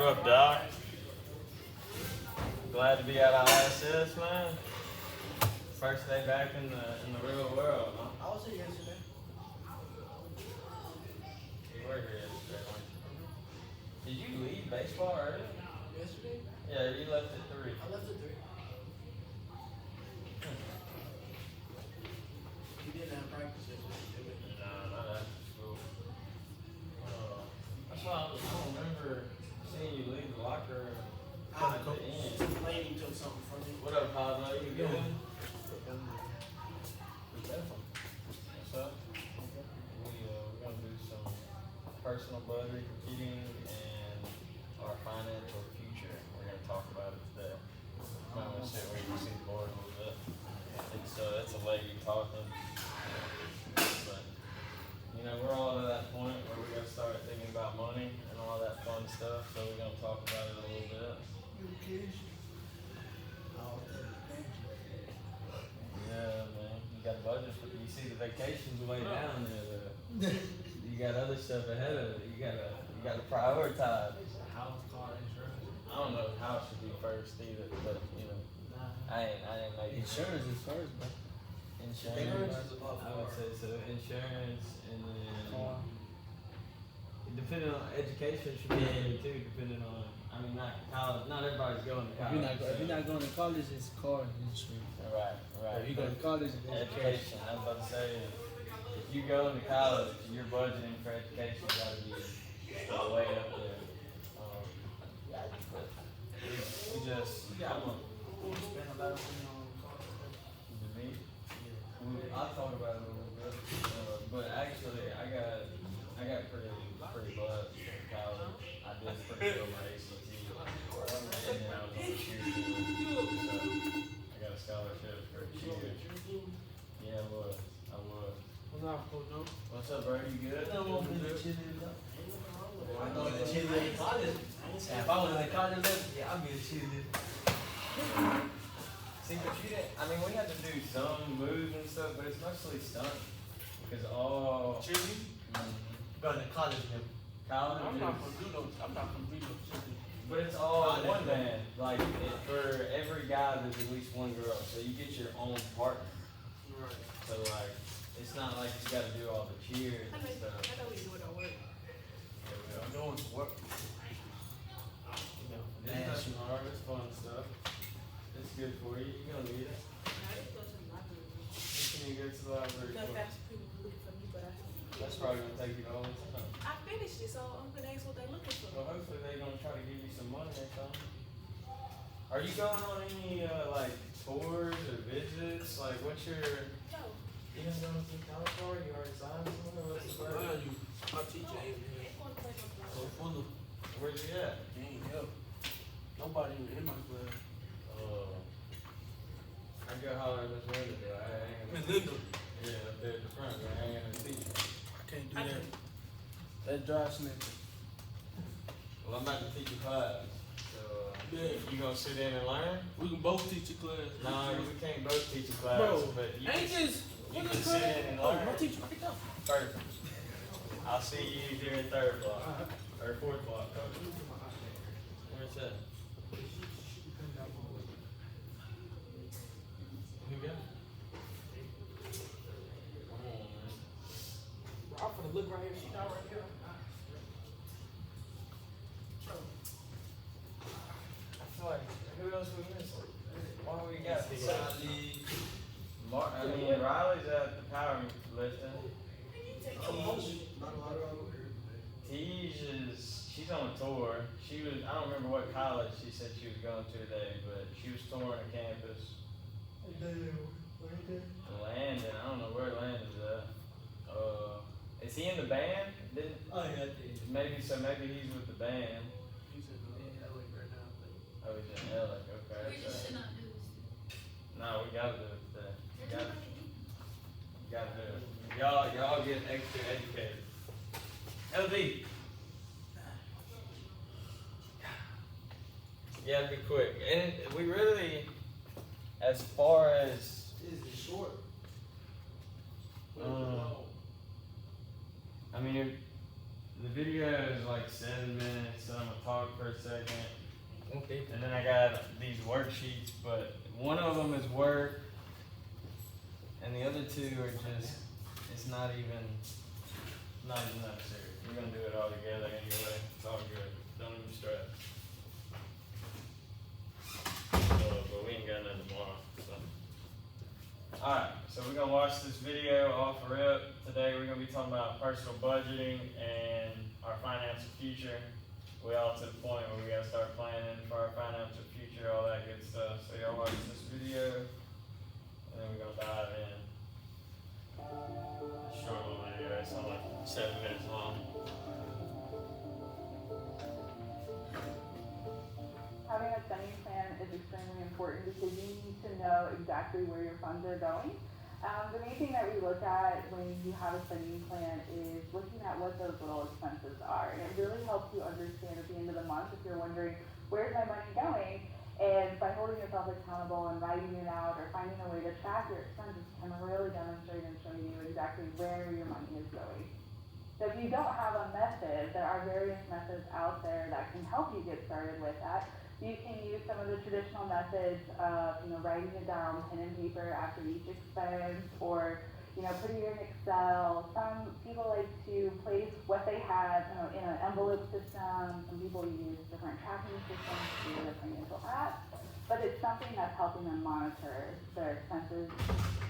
What up, Doc? Glad to be out of ISS, man. First day back in the real world, huh? I was here yesterday. You were here yesterday, weren't you? Did you leave baseball early? Yesterday? Yeah, you left at 3. I left at 3. You didn't have practice yesterday, did we? No, not after school. That's why I don't remember seeing you leave the locker room at the end. Lady took something from me. What up, Pablo? You good? What's up? We're gonna do some personal budgeting and our financial future. We're gonna talk about it today. I'm gonna sit where you see the board a little bit. And so that's a lady talking. But you know, we're all to that point where we're gonna start thinking about money and all that fun stuff. So we're gonna talk about it a little bit. Yeah, man. You got a budget, but you see the vacation's way down there. You got other stuff ahead of it. You gotta prioritize. House, car, insurance. I don't know if house should be first either, but you know, I ain't making Insurance is first, bro. Insurance, I would say so. Insurance and then depending on education should be there too. Depending on, I mean, not college. Not everybody's going to college. If you're not going to college, it's car industry. Right. If you go to college, it's education. I was about to say, if you go into college, your budgeting for education got to be way up there. We just, We'll spend a lot of money on cars. me. I'll talk about it a little bit, but actually, I got pretty blessed in college. I did pretty good on my ACT, and then I was on the cheer team, so I got a scholarship for cheer. Yeah, I was. What's up, Coach? What's up, bro? You good? I know the cheerleader in college. If I was in college, yeah, I'd be a cheerleader. See, but you didn't. I mean, we had to do some moves and stuff, but it's mostly stunt because all Cheerleader? Go to college level. college. I'm not gonna do no cheerleader. But it's all one band. Like for every guy, there's at least one girl, so you get your own partner. Right. So like, it's not like you got to do all the cheers and stuff. I know we do it at work. I'm doing some work. It's not hard. It's fun stuff. It's good for you. You're gonna need it. I need to go to the library. You can go to the library. Because for- that's people looking for me, but That's probably gonna take you the whole time. I finished it, so I'm gonna ask what they're looking for. Well, hopefully they're gonna try to give you some money or something. Are you going on any like tours or visits? Like, what's your? No, You gonna go to college for? You already signed somewhere? What's the Where plan? are you? My teacher ain't here. it's going to play no So ball. full of, Where's he at? he ain't help. Nobody in my class. I go holler at Miss Linda, but I ain't Miss gonna. Linda. Yeah, up there at the front, but I ain't gonna teach you. I can't do I that. can- That drive snitch. Well, I'm about to teach you class. So, Yeah. you gonna sit in and learn? We can both teach a class. No, we can't both teach a class, Bro, but you ain't can, this? you What can is sit class? in and Oh, learn. my teacher right there. Perfect. I'll see you during third block or fourth block, coach. Where's that? Who got it? Come on, man. I'm gonna look right here. She not right here. I feel like, who else we missing? Why we got Sally, I mean, Riley's at the power lifting. She's on a tour. She was, I don't remember what college she said she was going to today, but she was touring a campus. Landon, I don't know where Landon's at. Is he in the band? Didn't, Oh, yeah. maybe he's with the band. He's in LA right now. Oh, he's in LA, okay. We just So, should not do this. no, we gotta do it today. Gotta do it. Y'all get extra educated. LD. Yeah, be quick. And we really, as far as Is it short? I mean, the video is like 7 minutes, so I'm gonna talk for a second. Okay. And then I got these worksheets, but one of them is work, and the other two are just, it's not even necessary. We're gonna do it all together anyway. It's all good. Don't even stress. But we ain't got nothing tomorrow. So. Alright, so we're gonna watch this video off rip. Today we're gonna be talking about personal budgeting and our financial future. We all to the point where we gotta start planning for our financial future, all that good stuff. So y'all watch this video, and then we're gonna dive in. Short little video, it's only 7 minutes long. Having a spending plan is extremely important because you need to know exactly where your funds are going. The main thing that we look at when you have a spending plan is looking at what those little expenses are. And it really helps you understand at the end of the month if you're wondering, where's my money going? And by holding yourself accountable and writing it out or finding a way to track your expenses can really demonstrate and show you exactly where your money is going. So if you don't have a method, there are various methods out there that can help you get started with that. You can use some of the traditional methods of, writing it down, pen and paper after each expense, or, putting it in Excel. Some people like to place what they have, in an envelope system. Some people use different tracking systems through the financial apps, but it's something that's helping them monitor their expenses.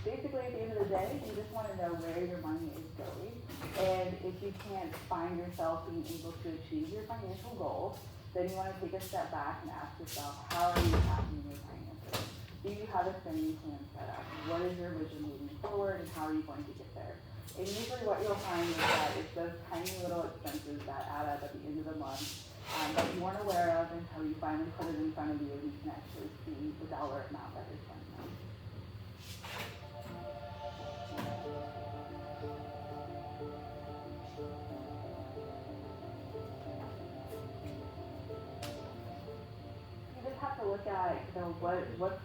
Basically, at the end of the day, you just want to know where your money is going, and if you can't find yourself being able to achieve your financial goals, then you want to take a step back and ask yourself, how are you tracking your finances? Do you have a spending plan set up? What is your vision moving forward, and how are you going to get there? And usually what you'll find is that it's those tiny little expenses that add up at the end of the month that you weren't aware of until you finally put it in front of you and you can actually see the dollar amount that you're spending on. Have to look at what's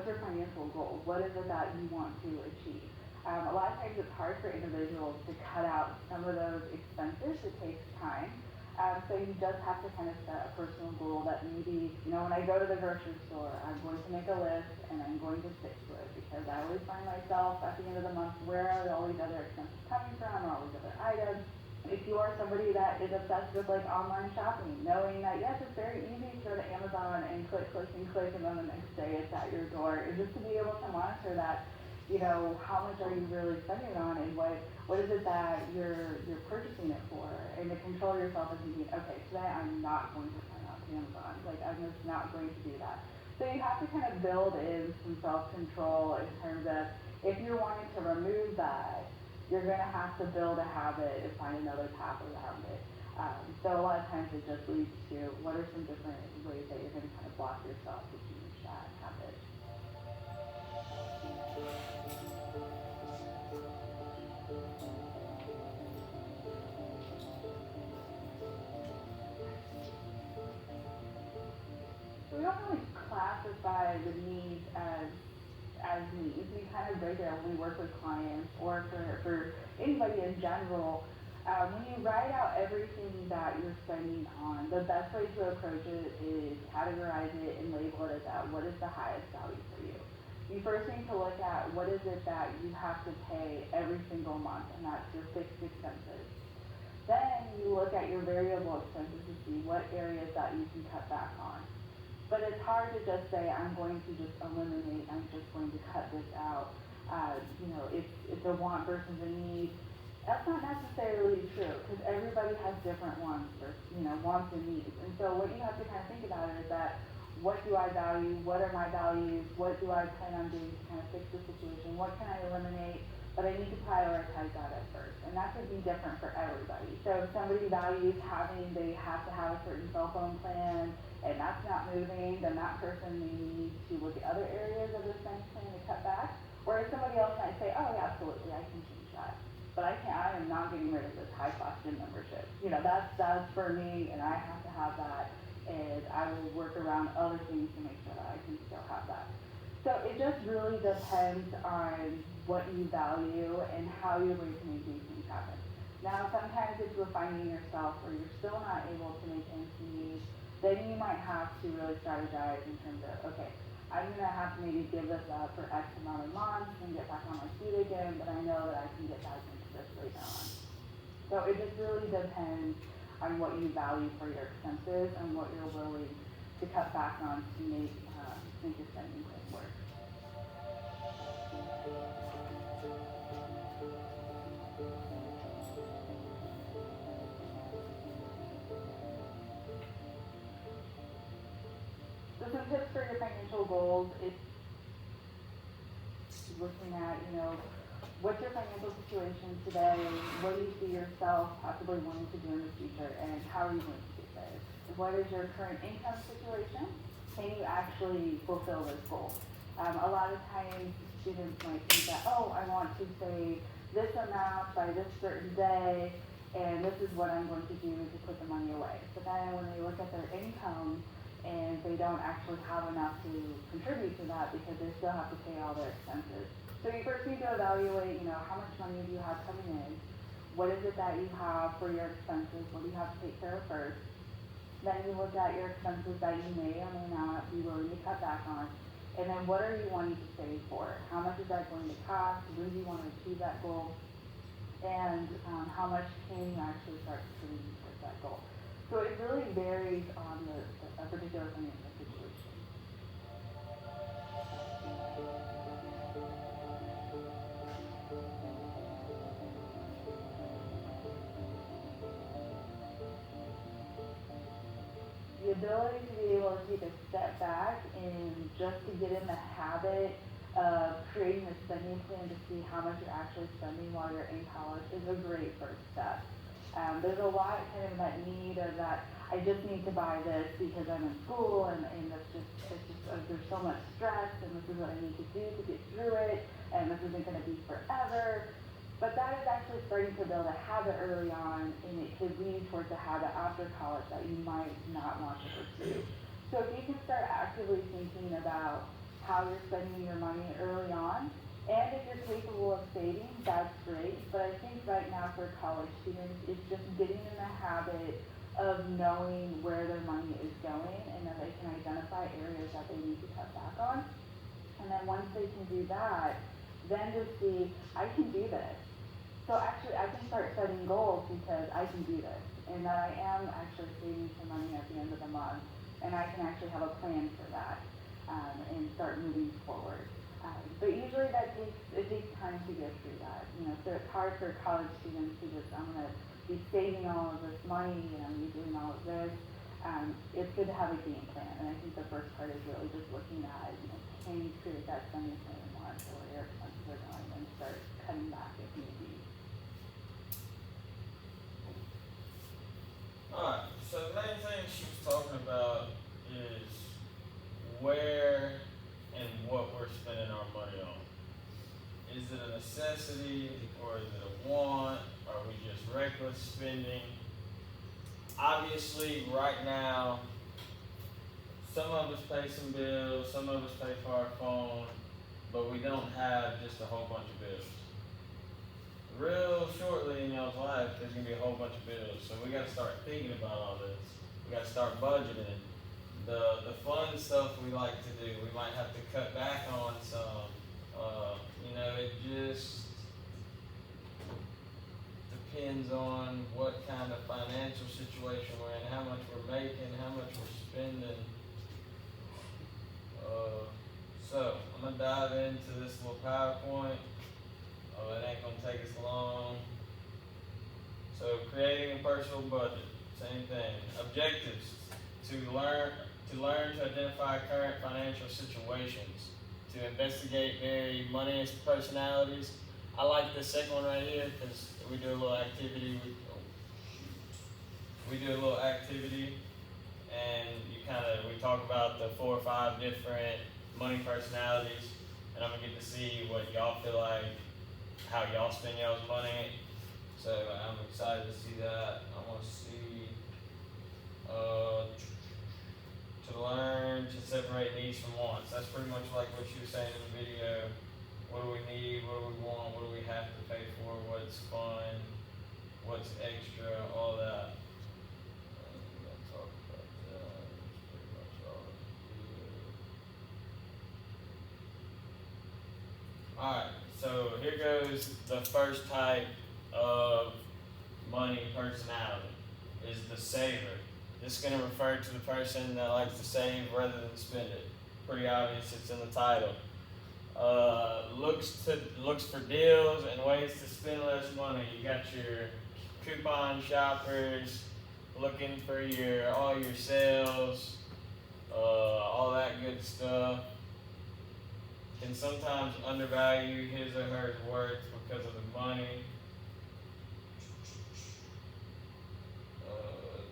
your financial goal? What is it that you want to achieve? A lot of times it's hard for individuals to cut out some of those expenses. It takes time. So you just have to kind of set a personal goal that maybe, when I go to the grocery store, I'm going to make a list and I'm going to stick to it, because I always find myself at the end of the month, where are all these other expenses coming from, or all these other items? If you are somebody that is obsessed with online shopping, knowing that yes, it's very easy to go to Amazon and click, and then the next day it's at your door, and just to be able to monitor that, how much are you really spending on, and what is it that you're purchasing it for, and to control yourself and thinking, okay, today I'm not going to sign up to Amazon, I'm just not going to do that. So you have to kind of build in some self-control in terms of, if you're wanting to remove that, you're going to have to build a habit and find another path around it. So a lot of times it just leads to, what are some different ways that you're going to kind of block yourself to change that habit? So we don't really classify the needs as needs. We kind of break it down when we work with clients, or for anybody in general. When you write out everything that you're spending on, the best way to approach it is categorize it and label it as that. What is the highest value for you? You first need to look at what is it that you have to pay every single month, and that's your fixed expenses. Then you look at your variable expenses to see what areas that you can cut back on. But it's hard to just say, I'm going to just eliminate, I'm just going to cut this out. It's a want versus a need. That's not necessarily true, because everybody has different wants and needs. And so what you have to kind of think about it is that, what do I value? What are my values? What do I plan on doing to kind of fix the situation? What can I eliminate? But I need to prioritize that at first. And that could be different for everybody. So if somebody values they have to have a certain cell phone plan, and that's not moving, then that person may need to look at other areas of the spending plan to cut back. Whereas somebody else might say, oh yeah, absolutely, I can change that. But I am not getting rid of this high-class gym membership. That's for me, and I have to have that, and I will work around other things to make sure that I can still have that. So it just really depends on what you value and how you're going to make these things happen. Now, sometimes if you're finding yourself where you're still not able to make ends meet, then you might have to really strategize in terms of, okay, I'm gonna have to maybe give this up for X amount of months and get back on my feet again, but I know that I can get back into this later on. So it just really depends on what you value for your expenses and what you're willing to cut back on to make your spending plan work. So some tips for your financial goals is looking at, what's your financial situation today? What do you see yourself possibly wanting to do in the future, and how are you going to get there? What is your current income situation? Can you actually fulfill this goal? A lot of times students might think that, oh, I want to save this amount by this certain day, and this is what I'm going to do to put the money away. But then when they look at their income, and they don't actually have enough to contribute to that because they still have to pay all their expenses. So you first need to evaluate, how much money do you have coming in? What is it that you have for your expenses? What do you have to take care of first? Then you look at your expenses that you may or may not be willing to cut back on. And then what are you wanting to save for? How much is that going to cost? When do you want to achieve that goal? And how much can you actually start contributing towards that goal? So it really varies on a particular financial situation. The ability to be able to take a step back and just to get in the habit of creating a spending plan to see how much you're actually spending while you're in college is a great first step. There's a lot kind of that need of that, I just need to buy this because I'm in school and there's so much stress and this is what I need to do to get through it and this isn't going to be forever. But that is actually starting to build a habit early on, and it could lead towards a habit after college that you might not want to pursue. So if you can start actively thinking about how you're spending your money early on, and if you're capable of saving, that's great. But I think right now for college students, it's just getting in the habit of knowing where their money is going and that they can identify areas that they need to cut back on. And then once they can do that, then just see, I can do this. So actually, I can start setting goals because I can do this, and that I am actually saving some money at the end of the month, and I can actually have a plan for that and start moving forward. But usually it takes time to get through that. So it's hard for college students to just, I'm going to be saving all of this money, and I'm doing all of this. It's good to have a game plan, and I think the first part is really just looking at, can you create that spending plan and watch where your expenses are going and start cutting back if need be. Alright, so the main thing she was talking about is where and what we're spending our money on. Is it a necessity or is it a want? Are we just reckless spending? Obviously, right now, some of us pay some bills, some of us pay for our phone, but we don't have just a whole bunch of bills. Real shortly in y'all's life, there's gonna be a whole bunch of bills, so we gotta start thinking about all this. We gotta start budgeting. The fun stuff we like to do, we might have to cut back on some. It just depends on what kind of financial situation we're in, how much we're making, how much we're spending. So I'm gonna dive into this little PowerPoint. It ain't gonna take us long. So creating a personal budget, same thing. Objectives: to learn to identify current financial situations, to investigate very money personalities. I like the second one right here because we do a little activity. We do a little activity, and we talk about the 4 or 5 different money personalities, and I'm gonna get to see what y'all feel like, how y'all spend y'all's money. So I'm excited to see that. I want to see to learn to separate needs from wants. That's pretty much like what you were saying in the video. What do we need? What do we want? What do we have to pay for? What's fun? What Alright, so here goes the first type of money personality, is the saver. This is going to refer to the person that likes to save rather than spend it. Pretty obvious, it's in the title. Looks for deals and ways to spend less money. You got your coupon shoppers looking for all your sales, all that good stuff. Can sometimes undervalue his or her worth because of the money.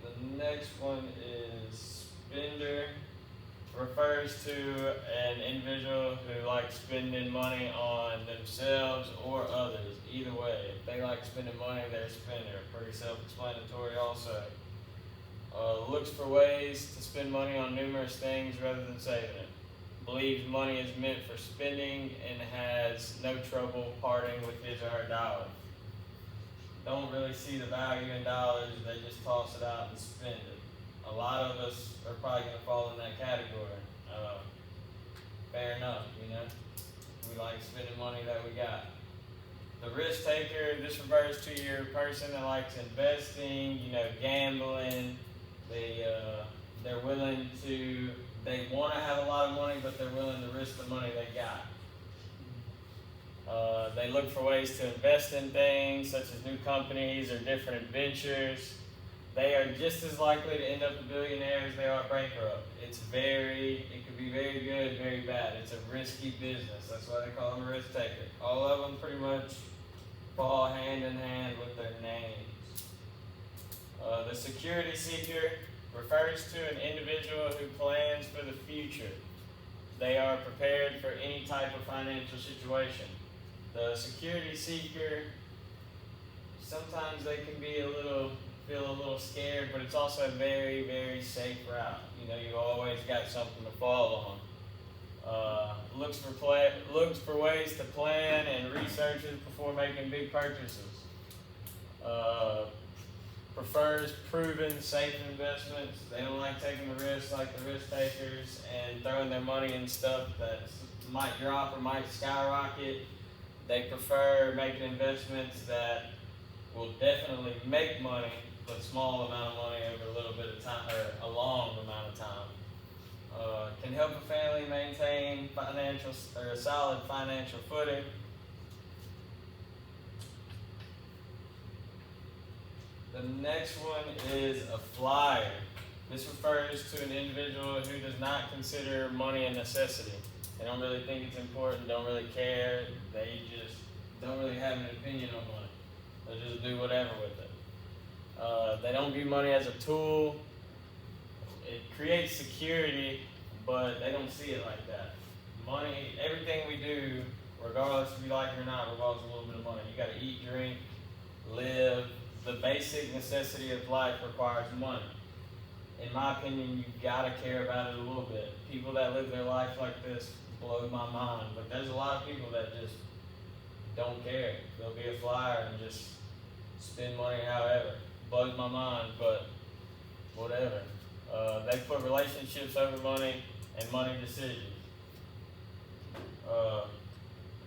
The next one is spender. Refers to an individual who likes spending money on themselves or others. Either way, if they like spending money, they're a spender. Pretty self-explanatory also. Looks for ways to spend money on numerous things rather than saving it. Believes money is meant for spending and has no trouble parting with his or her dollar. Don't really see the value in dollars, they just toss it out and spend it. A lot of us are probably going to fall in that category. Fair enough, you know. We like spending money that we got. The risk taker, this refers to your person that likes investing, you know, gambling. They're willing to, they want to have a lot of money, but they're willing to risk the money they got. They look for ways to invest in things such as new companies or different ventures. They are just as likely to end up a billionaire as they are bankrupt. It could be very good, very bad. It's a risky business. That's why they call them a risk taker. All of them pretty much fall hand in hand with their names. The security seeker refers to an individual who plans for the future. They are prepared for any type of financial situation. The security seeker, sometimes they can be feel a little scared, but it's also a very, very safe route. You know, you always got something to fall on. Looks for ways to plan and researches before making big purchases. Prefers proven, safe investments. They don't like taking the risks like the risk takers and throwing their money in stuff that might drop or might skyrocket. They prefer making investments that will definitely make money, but small amount of money over a little bit of time, or a long amount of time. Can help a family maintain a solid financial footing. The next one is a flyer. This refers to an individual who does not consider money a necessity. They don't really think it's important, don't really care. They just don't really have an opinion on money. They'll just do whatever with it. They don't view money as a tool. It creates security, but they don't see it like that. Money, everything we do, regardless if you like it or not, revolves a little bit of money. You gotta eat, drink, live. The basic necessity of life requires money. In my opinion, you gotta care about it a little bit. People that live their life like this blow my mind, but there's a lot of people that just don't care. They'll be a flyer and just spend money however. Blows my mind, but whatever. They put relationships over money and money decisions.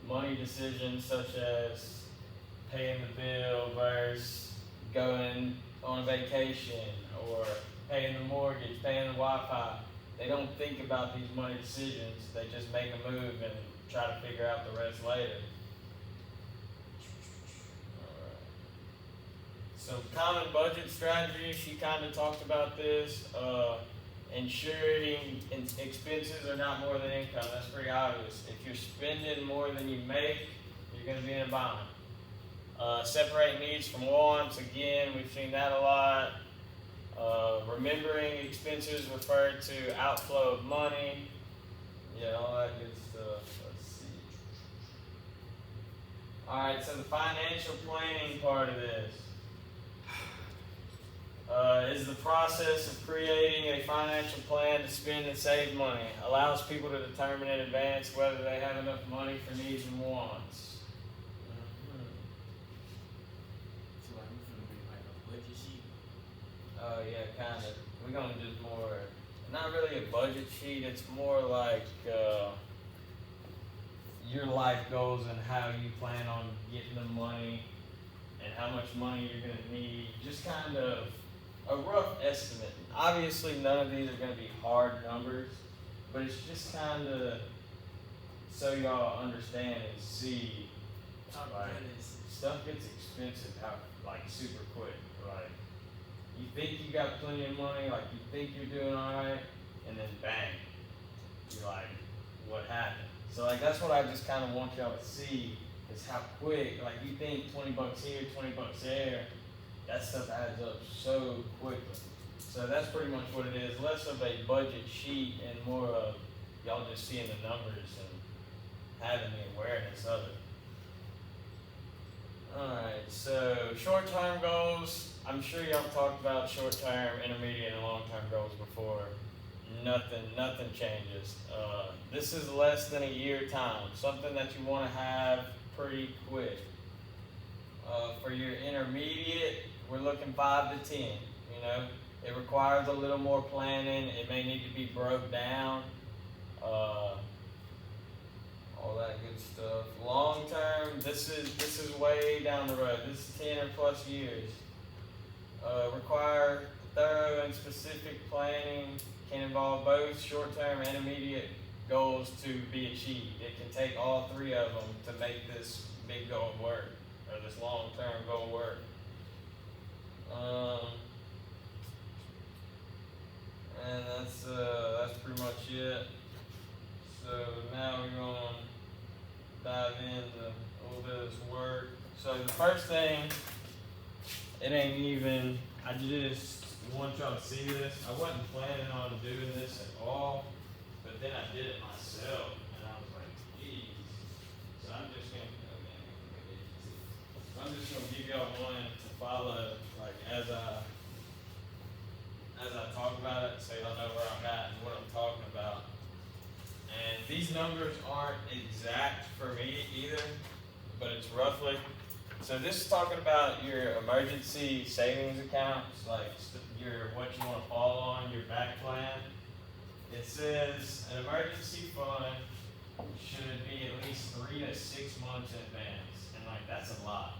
Money decisions such as paying the bill versus going on a vacation, or paying the mortgage, paying the Wi-Fi. They don't think about these money decisions. They just make a move and try to figure out the rest later. So common budget strategy, she kind of talked about this. Ensuring expenses are not more than income. That's pretty obvious. If you're spending more than you make, you're going to be in a bind. Separate needs from wants. Again, we've seen that a lot. Remembering expenses referred to outflow of money. Yeah, all that good stuff. Let's see. Alright, so the financial planning part of this is the process of creating a financial plan to spend and save money. Allows people to determine in advance whether they have enough money for needs and wants. So like we finna make like a budget sheet. Oh yeah, kind of. We're gonna do more, not really a budget sheet. It's more like your life goals and how you plan on getting the money and how much money you're gonna need. Just kind of a rough estimate. Obviously, none of these are gonna be hard numbers, but it's just kind of so y'all understand and see. Like, stuff gets expensive how like super quick. Like you think you got plenty of money, like you think you're doing alright, and then bang, you're like, what happened? So like that's what I just kind of want y'all to see is how quick. Like you think $20 here, $20 there, that stuff adds up so quickly. So that's pretty much what it is. Less of a budget sheet and more of y'all just seeing the numbers and having the awareness of it. Alright, so short-term goals. I'm sure y'all talked about short-term, intermediate, and long-term goals before. Nothing changes. This is less than a year time. Something that you want to have pretty quick. For your intermediate, we're looking 5 to 10. You know, it requires a little more planning. It may need to be broke down. All that good stuff. Long term, this is way down the road. This is 10 or plus years. Require thorough and specific planning. Can involve both short-term and intermediate goals to be achieved. It can take all three of them to make this big goal work, or this long-term goal work. And that's pretty much it. So now we're going to dive into a little bit of this work. So the first thing, it ain't even, I just want y'all to see this. I wasn't planning on doing this at all, but then I did it myself, and I was like, geez. So I'm just gonna give y'all one to follow, like as I talk about it, so y'all know where I'm at and what I'm talking about. And these numbers aren't exact for me either, but it's roughly. So this is talking about your emergency savings accounts, like what you want to fall on, your back plan. It says an emergency fund should be at least 3 to 6 months in advance, and like that's a lot.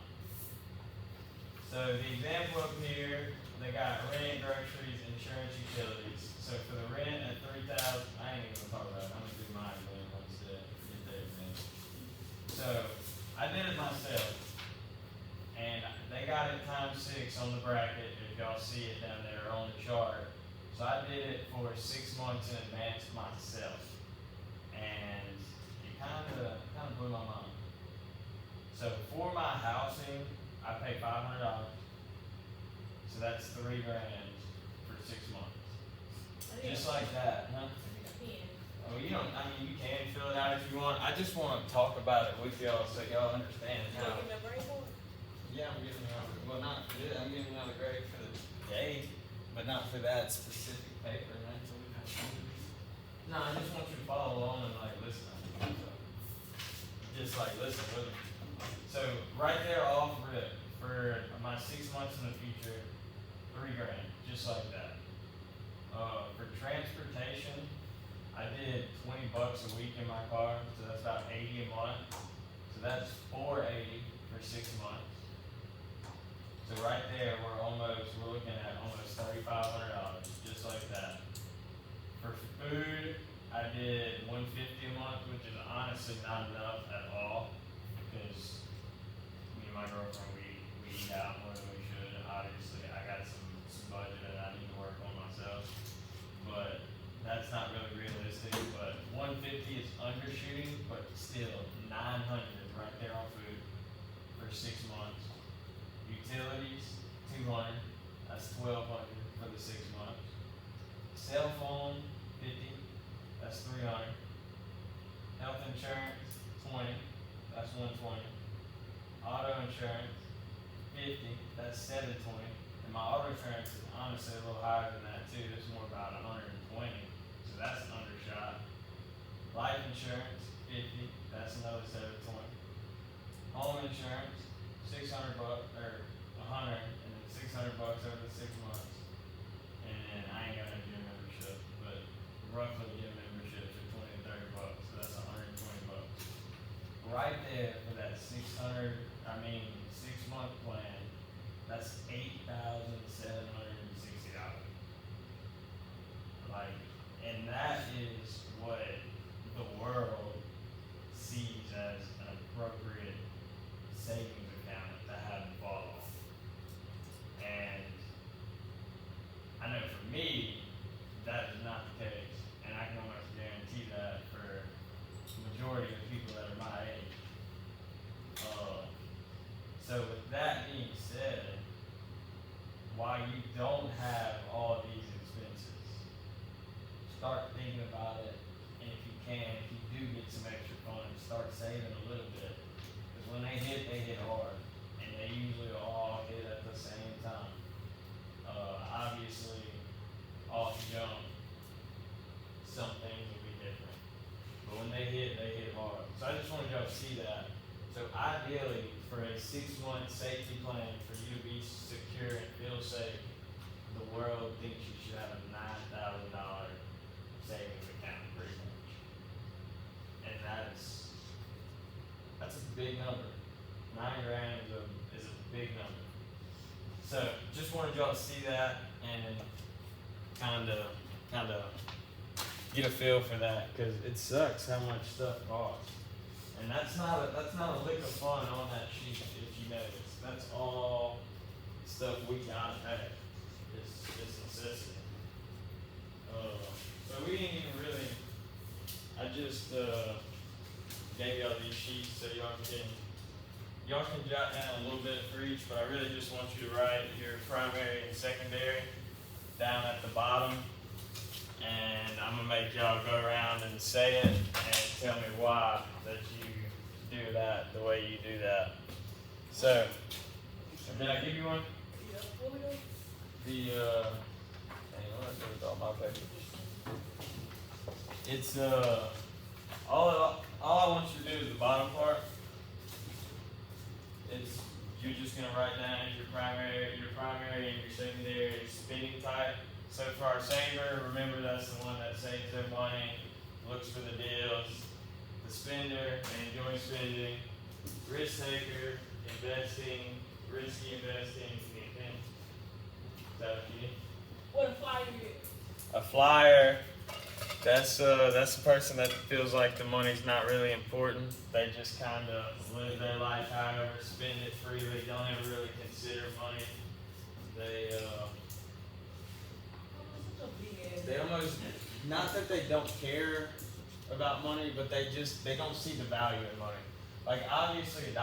So the example up here, they got rent, groceries, insurance, utilities. So for the rent at $3,000, I ain't even gonna talk about it. I'm gonna do mine then instead. Get there then. So I did it myself. And they got it ×6 on the bracket, if y'all see it down there on the chart. So I did it for 6 months in advance myself. And it kind of blew my mind. So for my housing, I pay $500. So that's $3 grand for 6 months. Just like that, huh? Oh, you don't, I mean, you can fill it out if you want. I just want to talk about it with y'all so y'all understand how. Yeah, I'm giving you out, well, not for this, I'm giving you out a grade for the day, but not for that specific paper, right? So we have to. No, I just want you to follow along and like listen. Just like listen with me. So right there off rip for my 6 months in the future, $3 grand, just like that. For transportation, I did $20 a week in my car, so that's about $80 a month. So that's $480 for 6 months. So right there, we're looking at almost $3,500, just like that. For food, I did $150 a month, which is honestly not enough at all, because me and my girlfriend, we eat out more than we should. Obviously, I got some budget that I need to work on myself, but that's not really realistic. But $150 is undershooting, but still $900 right there on food for 6 months. Utilities, $200, that's $1,200 for the 6 months. Cell phone, $50, that's $300. Health insurance, $20, that's $120. Auto insurance, $50, that's $720. And my auto insurance is honestly a little higher than that too. It's more about $120, so that's an undershot. Life insurance, $50, that's another $720. Home insurance, $600 or $100, and then $600 over the 6 months. And then I ain't got no gym membership, but roughly gym memberships are $20 to $30, so that's $120. that 6-month plan, that's $8,760. Like, and that is what the world sees as an appropriate savings account to have them fall off. And I know for me, that is not the case, and I can almost guarantee that for the majority of people that are my age. So with that being said, while you don't have all these expenses, start thinking about it, and if you can, if you do get some extra funds, start saving a little bit. Because when they hit hard, and they usually all hit at the same time. Obviously, off jump, some things will be different. But when they hit hard. So I just wanted y'all to see that. So ideally, for a 6-month safety plan for you to be secure and feel safe, the world thinks you should have a $9,000 savings account pretty much. And that's a big number. $9,000 is a big number. So just wanted y'all to see that and kind of get a feel for that, because it sucks how much stuff costs. And that's not a lick of fun on that sheet if you notice. That's all stuff we gotta pay. It's necessity. So we didn't even really. I just gave y'all these sheets so y'all can jot down a little bit for each, but I really just want you to write your primary and secondary down at the bottom. And I'm gonna make y'all go around and say it and tell me why that you do that the way you do that. So, did I give you one? Yeah, what we doing? Hang on, let's go with all my papers. It's all I want you to do is the bottom part. You're just gonna write down your primary and your secondary spending type. So for our saver, remember that's the one that saves their money, looks for the deals. The spender, they enjoy spending. Risk taker, investing, risky investing, anything. Is that what you need? What a flyer is. A flyer, that's the person that feels like the money's not really important. They just kind of live their life however, spend it freely, don't ever really consider money. They almost, not that they don't care about money, but they don't see the value in money. Like obviously $1 is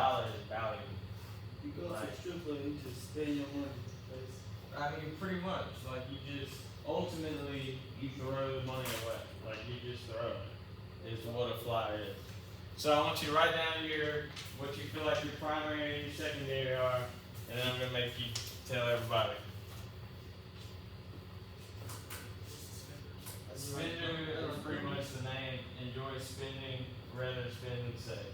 value. You go to the strip club, you just spend your money. I mean, pretty much. Like ultimately, you throw the money away. Like you just throw it. Is what a flyer is. So I want you to write down what you feel like your primary and your secondary are, and then I'm gonna make you tell everybody. Spender is pretty much the name. Enjoy spending, rather spend and save.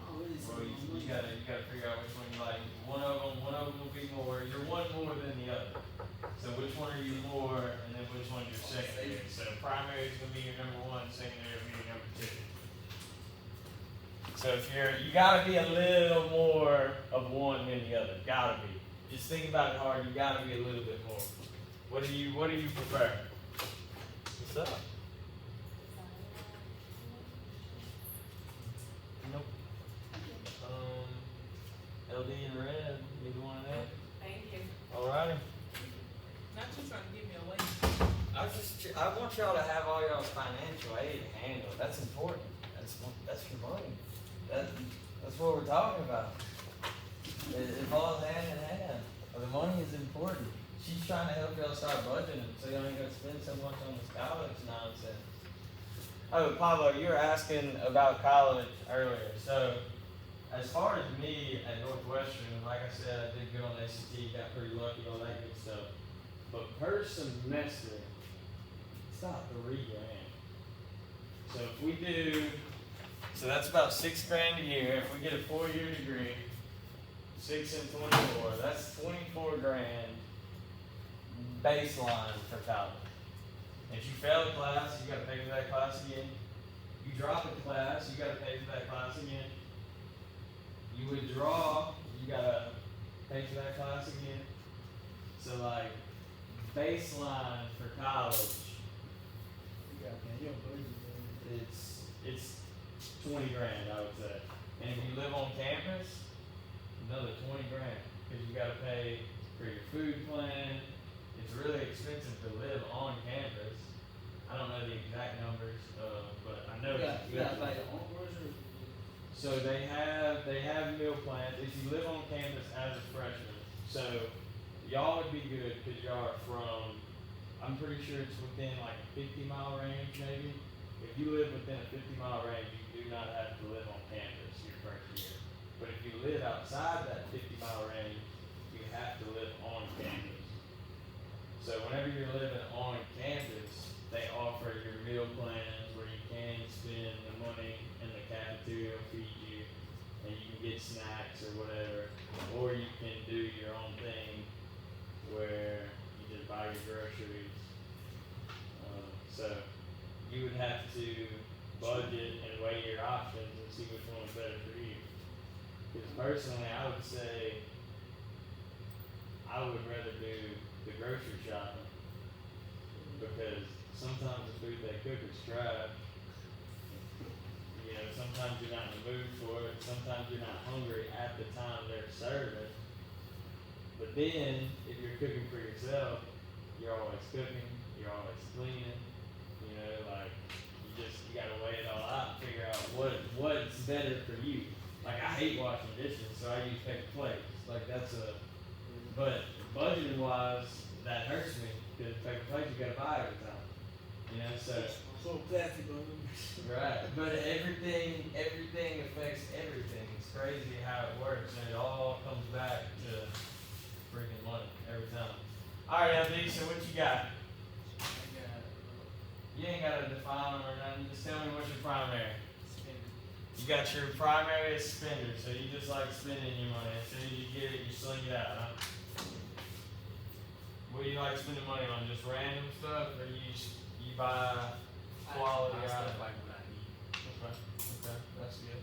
Well, you gotta figure out which one you like. One of them will be more. You're one more than the other. So which one are you more, and then which one's your secondary? So primary is gonna be your number 1, secondary will be your number 2. So if you gotta be a little more of one than the other. Gotta be. Just think about it hard. You gotta be a little bit more. What do you prefer? What's up? Nope. LD and red. Neither one of them. Thank you. Alrighty. Not you trying to give me away. I want y'all to have all y'all's financial aid handled. That's important. That's your money. That's what we're talking about. It falls hand in hand. The money is important. She's trying to help y'all start budgeting so y'all ain't gonna spend so much on this college nonsense. Oh, Pablo, you were asking about college earlier. So, as far as me at Northwestern, like I said, I did good on ACT, got pretty lucky, all that good stuff. But per semester, it's not $3,000. So if we do, that's about $6,000 a year. If we get a 4-year degree, 6 and 24, that's $24,000 baseline for college. If you fail a class, you gotta pay for that class again. You drop a class, you gotta pay for that class again. You withdraw, you gotta pay for that class again. So like, baseline for college, it's 20 grand, I would say. And if you live on campus, another 20 grand, cause you gotta pay for your food plan. It's really expensive to live on campus. I don't know the exact numbers, but I know. You got like onboards or? So they have meal plans if you live on campus as a freshman. So y'all would be good because y'all are from, I'm pretty sure it's within like a 50-mile range maybe. If you live within a 50-mile range, you do not have to live on campus your first year. But if you live outside that 50-mile range, you have to live on campus. So whenever you're living on campus, they offer your meal plans where you can spend the money in the cafeteria, feed you, and you can get snacks or whatever. Or you can do your own thing where you just buy your groceries. So you would have to budget and weigh your options and see which one is better for you. Because personally, I would say I would rather do the grocery shopping because sometimes the food they cook is trash. You know, sometimes you're not in the mood for it. Sometimes you're not hungry at the time they're serving. But then, if you're cooking for yourself, you're always cooking. You're always cleaning. You know, like you gotta weigh it all out and figure out what's better for you. Like I hate washing dishes, so I use paper plates. Like but budgeting wise, that hurts me because paper plates you gotta buy every time. You know, so Plastic on them. right. But everything affects everything. It's crazy how it works, and it all comes back to freaking money every time. All right, LD. So what you got? You ain't gotta define them or nothing. Just tell me what's your primary. You got your primary as spender, so you just like spending your money. As soon as you get it, you sling it out, huh? What do you like spending money on? Just random stuff, or you buy quality items? Like what I need. Okay, that's good.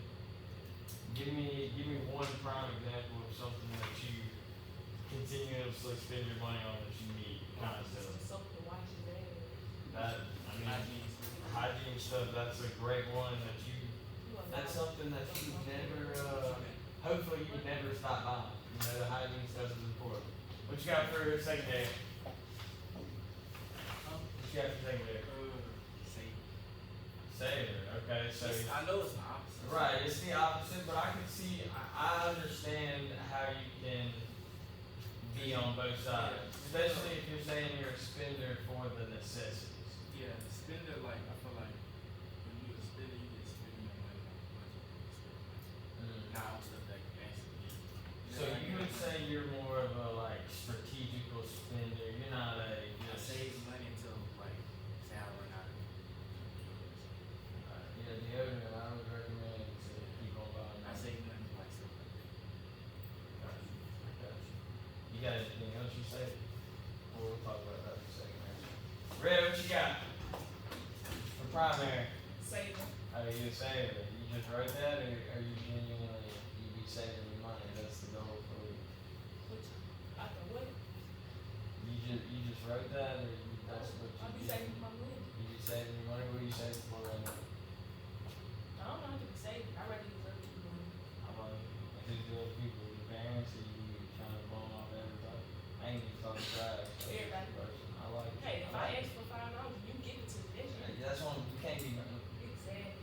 Give me one prime example of something that you continuously spend your money on that you need, kind of stuff. Soap to wash your ass. That, I mean, hygiene stuff, that's a great one that that's something that you never, hopefully you never stop buying. You know, the hygiene stuff is important. What you got for secondary? What you got for secondary? Saver, okay, so. I know it's the opposite. Right, it's the opposite, but I can see, I understand how you can be on both sides. Especially if you're saying you're a spender for the necessities. Yeah, spender, like, I feel like when you're a spender, you get spending your money on budget. Now, stuff that you actually need. So you would say you're more of a like strategical spender. You're not a I just save money until, like, say I run out of yeah, deodorant. I would recommend to keep on buying. I save money for, like, stuff like that. Got you. I got you. You got anything else you say? Well, we'll talk about that in a second. Red, what you got for primary? Saving. How do you save it? You just wrote that, or are you genuinely you be saving your money? That's the goal for you. Which, I can what? You just wrote that, or that's what you I'll be do? saving my money. You be saving your money? What are you saving for right now? I don't know how to be saving. I rather use other people's money. How about who's the other people? Your parents, or you trying to bum off everybody? I ain't even talking trash. Everybody. I like it. Hey, if I ask for $5, you give it to me. That's Yeah, your. that's one you can't be. Exactly.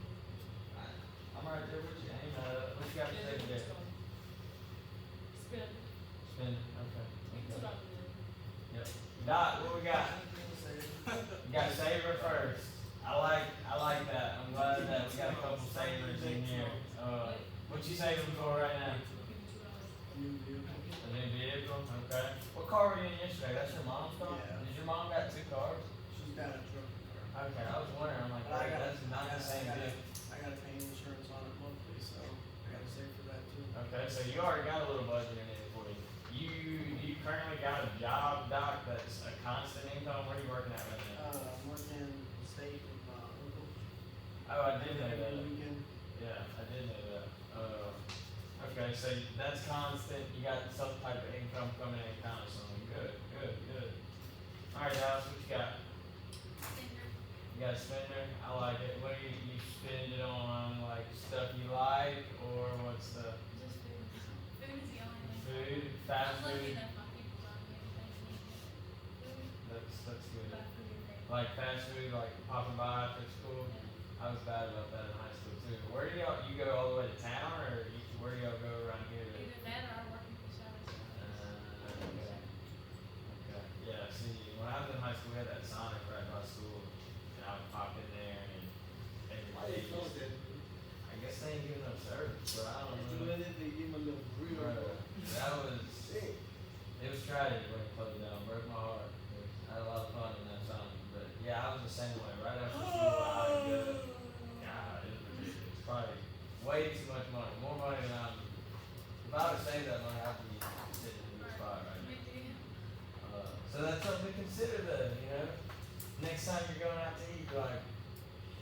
I'm right there with you. I ain't mad at it. What you got to say there? Spend Spend. Okay. $2. Yep. Dot, what we got? You got saver first. I like that. I'm glad that we got a couple savers in here. What you saving for right now? New vehicle. A new vehicle? Okay. What car were you in yesterday? That's your mom's car? Yeah. Did your mom got two cars? She's got a truck car. Okay, I was wondering, I'm like, But I wait, gotta- that's not the same vehicle. I gotta pay insurance on it monthly, so I gotta save for that too. Okay, so you already got a little budget in it for you. You currently got a job, Doc, that's a constant income. Where are you working at right now? I'm working Oh, I did know Every that. weekend. Yeah, I did know that. Okay, so that's constant, you got some type of income coming in constantly, good, good, good. Alright, Dallas, what you got? You got a spender? I like it. What do you spend it on, like, stuff you like, or what's the Just food. Food is the only thing. food, fast I'm lucky food? enough my people buy me everything they need. Food, That's good. buy food every day. Like fast food, like popping by after school? I was bad about that in high school too. Where do y'all, you go all the way to town, or where do y'all go around here? Either that or I work in the shower. Okay. Okay. Yeah, see, when I was in high school, we had that Sonic right by school, and I would pop in there and Why they every close day. that? I guess they ain't giving up service, but I don't You know. let it, they give him a little real. Bro, that was, it was tragic when it closed down, broke my heart. I had a lot of fun in that Sonic, but yeah, I was the same way, right after school, I would go, God, it was ridiculous, probably way too much money, more money than I'm, if I would save that money, I'd be sitting in a good spot right now. So that's something to consider though, you know? Next time you're going out to eat, like,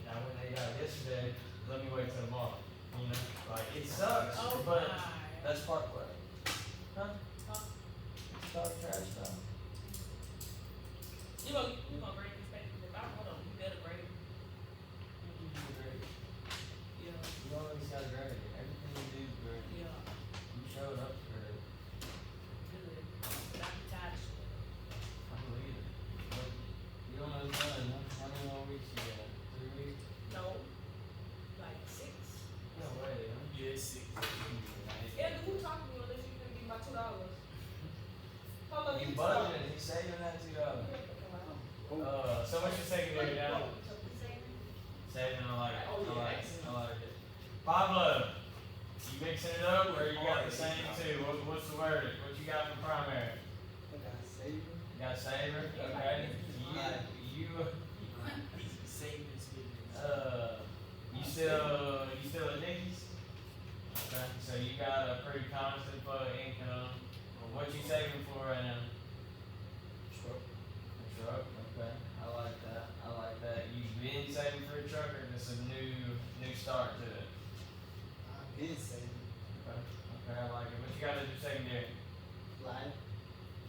I went and ate out yesterday, let me wait till tomorrow, you know? Like, it sucks, Oh but my. that's part of it. Huh? Huh? It's all trash stuff. You gonna break this paper? If I hold on, you better break it. You do great. Yeah. You always got great. Everything you do is great. Yeah. You showed up for it. Good. But I'm tired of shit. I believe it. But you almost done. How many more weeks you got? 3 weeks? No. Like 6. No way, huh? Yeah, it's sick. Yeah, who talking to you unless you can give my $2? Hold on, You you budgeted. He's saving that $2. So much you taking there now? Saving, I like it. I like it. Pablo, you mixing it up or you got the same two? What's the word? What you got for primary? I got saving. You got saver? Okay. You Savings. you still at Nicky's? Okay. So you got a pretty constant flow of income. What you saving for right now? Truck. A truck, okay, I like that, you've been saving for a truck or just a new start to it? I've been saving. Okay, I like it, what you gotta do secondary? Fly.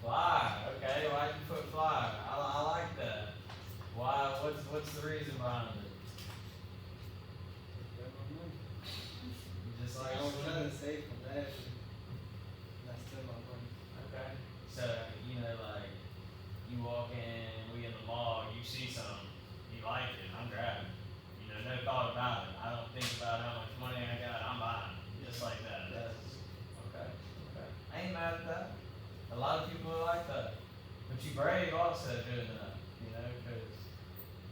Fly, okay, why'd you put fly? I like that. Why, what's the reason behind it? Spend my money. You just like I was trying to swimming? save from last year. And I spent my money. Okay, so, you know, like, you walk in, we in the mall, you see something, you like it, I'm grabbing it. You know, no thought about it, I don't think about how much money I got, I'm buying it, just like that, that's, okay. I ain't mad at that. A lot of people are like that, but you brave also doing that, you know, cause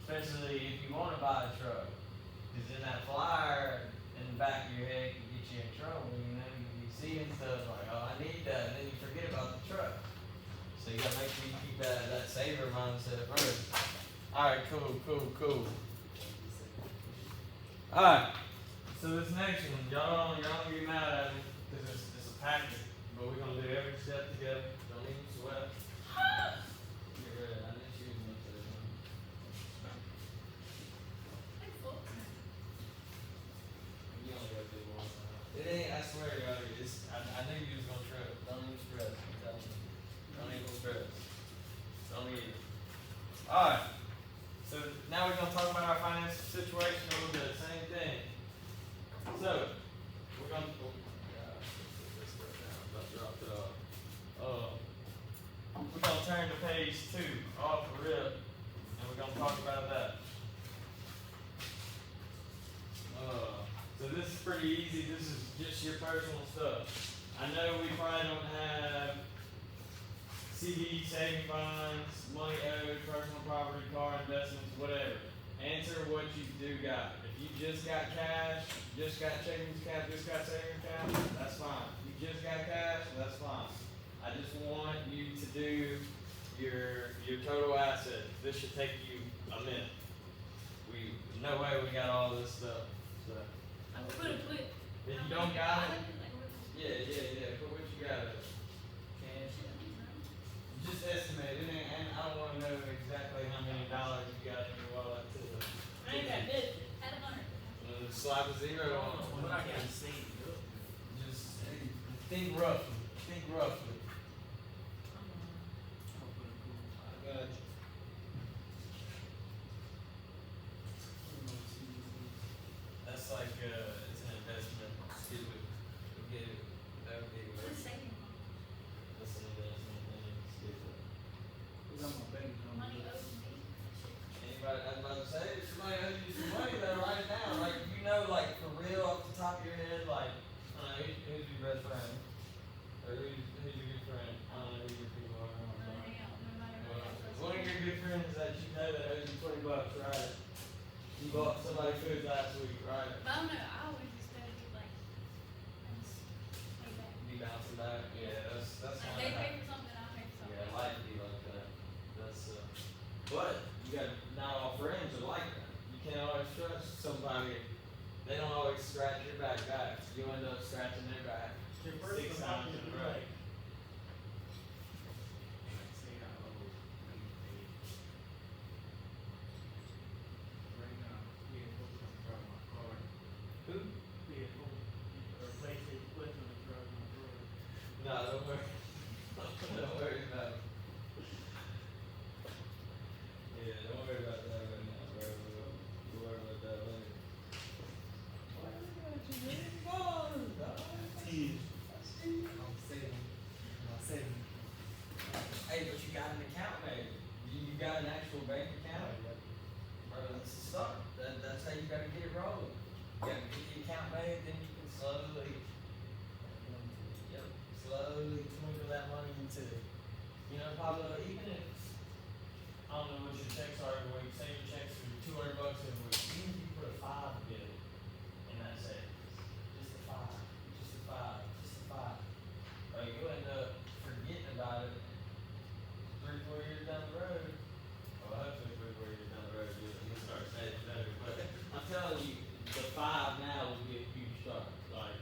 especially if you wanna buy a truck, cause then that flyer in the back of your head can get you in trouble, you know, you be seeing stuff like, oh, I need that, and then you forget about the truck. So you gotta make sure you keep that saver mindset first. Alright, cool. Alright, so this next one, y'all don't get mad at me, cause it's a packet, but we're gonna do every step together, don't even sweat. Get ready, I didn't choose one for this one. You only got to do one. It ain't, I swear to God, I knew you was gonna trip, don't even stress, I'm telling you. Don't even stress. Don't even. Alright. So now we're gonna talk about our financial situation a little bit, same thing. So, we're gonna, oh gosh, put this stuff down, about dropped it off. We're gonna turn to page 2, off the rip, and we're gonna talk about that. So this is pretty easy, this is just your personal stuff. I know we probably don't have CD, saving bonds, money owed, personal property, car investments, whatever. Answer what you do got. If you just got cash, just got checking cash, just got savings cash, that's fine. If you just got cash, that's fine. I just want you to do your total assets. This should take you a minute. No way we got all this stuff. So if you don't got it, yeah. Put what you got. Just estimate it, and I don't wanna know exactly how many dollars you got in your wallet too. I ain't got nothing. slap a zero on it. What I gotta say, look. Just think roughly. Think roughly. I'll put a cool. I got you. That's like it's an investment. It would get it. That would be Who's worth it. saving That's an investment thing. Skip it. Cause I'm a baby. money owed to me? Anybody, I was about to say, if somebody owes you some money, though, write it down. Like, you know, like, for real, off the top of your head, like, who's your best friend? Or who's your good friend? I don't know who your people are. I'm No, sorry. no matter Well, what. one of your good friends that you know that owes you $20, right? You bought somebody food last week, right? But I don't know, I always just gotta be like, I just pay back. You bouncing back? Yeah, that's Like kinda they how. pay for something, I pay for something. Yeah, life be like that. That's but you got not all friends are like that. You can't always trust somebody. They don't always scratch your back. You end up scratching their back Your first 6 times in a row. like, say I owe maybe paid. Right now, we had folks on drive my car. Who? We had folks replace it, put on the drive my car. No, don't worry. Don't worry about it. Yeah, don't worry about that right now, bro. We'll worry about that later. Why are you got your million dollars, dog? I'm saving. Hey, but you got an account made. You got an actual bank account. Bro, that's the start. That's how you gotta get it rolling. You gotta get the account made, then you can slowly twinkle that money into, Pablo, even if, I don't know what your checks are every week, say your checks are $200 every week, even if you put a 5 bill in that savings, just a 5, just a 5, just a 5, you'll end up forgetting about it 3-4 years down the road. Well, hopefully 3-4 years down the road, you'll start saving better, but I'm telling you, the 5 now would be a huge start, like,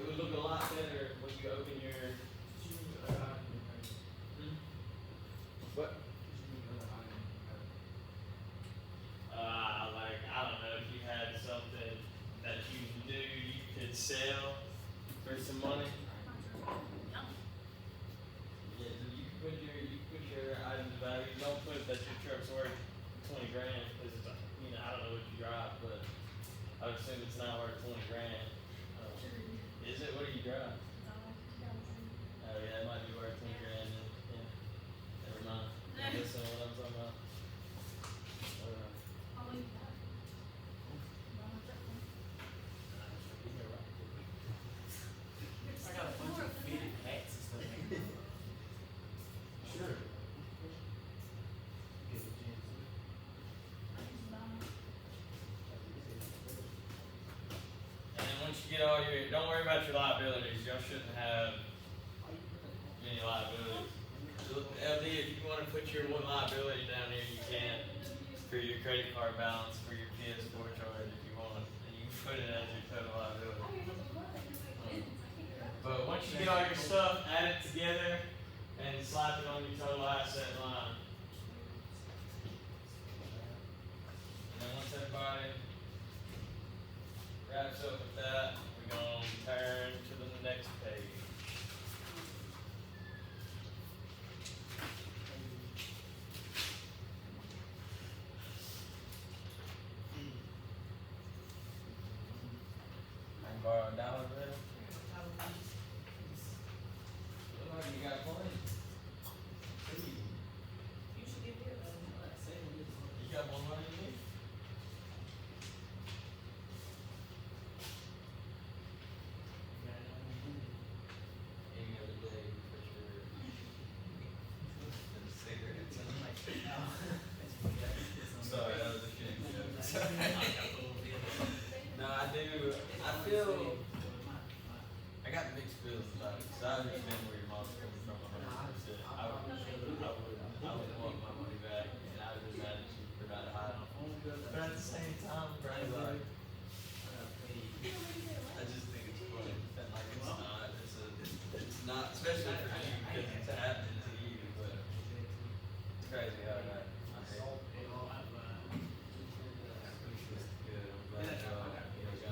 it would look a lot better when you open your. What? Like, I don't know, if you had something that you knew you could sell for some money. No. Yeah, you can put your items of value, don't put that your truck's worth $20,000, cause it's, I don't know what you drive, but I would assume it's not worth $20,000. Is it? What do you drive? Oh yeah, it might be worth $20,000 then, yeah. Never mind. That's not what I'm talking about. I'll leave that. I got a bunch of fitted hats and stuff like that. Sure. Get the gym too. And then once you get all your, don't worry about your liabilities, y'all shouldn't have any liabilities. LD, if you wanna put your one liability down here, you can, for your credit card balance, for your PS4 charge, if you want, and you can put it as your total liability. But once you get all your stuff, add it together, and slap it on your total asset line. And then once everybody wraps up with that, we're gonna turn to the next page. I can borrow $1, bro. Look like you got plenty. You should give me a You got more money than me? Any other day, for sure. Cigarettes and sorry, that was a shit joke. No, I do. I feel. I got mixed feelings about it. So I understand where your mom's coming from 100%. I would want my money back, and I would be mad at you for not hiding. But at the same time, bro, like, I just think it's funny. And like, it's not, especially for you, because it's happening to you, but it's crazy how that. I hate it. Good. I'm glad y'all got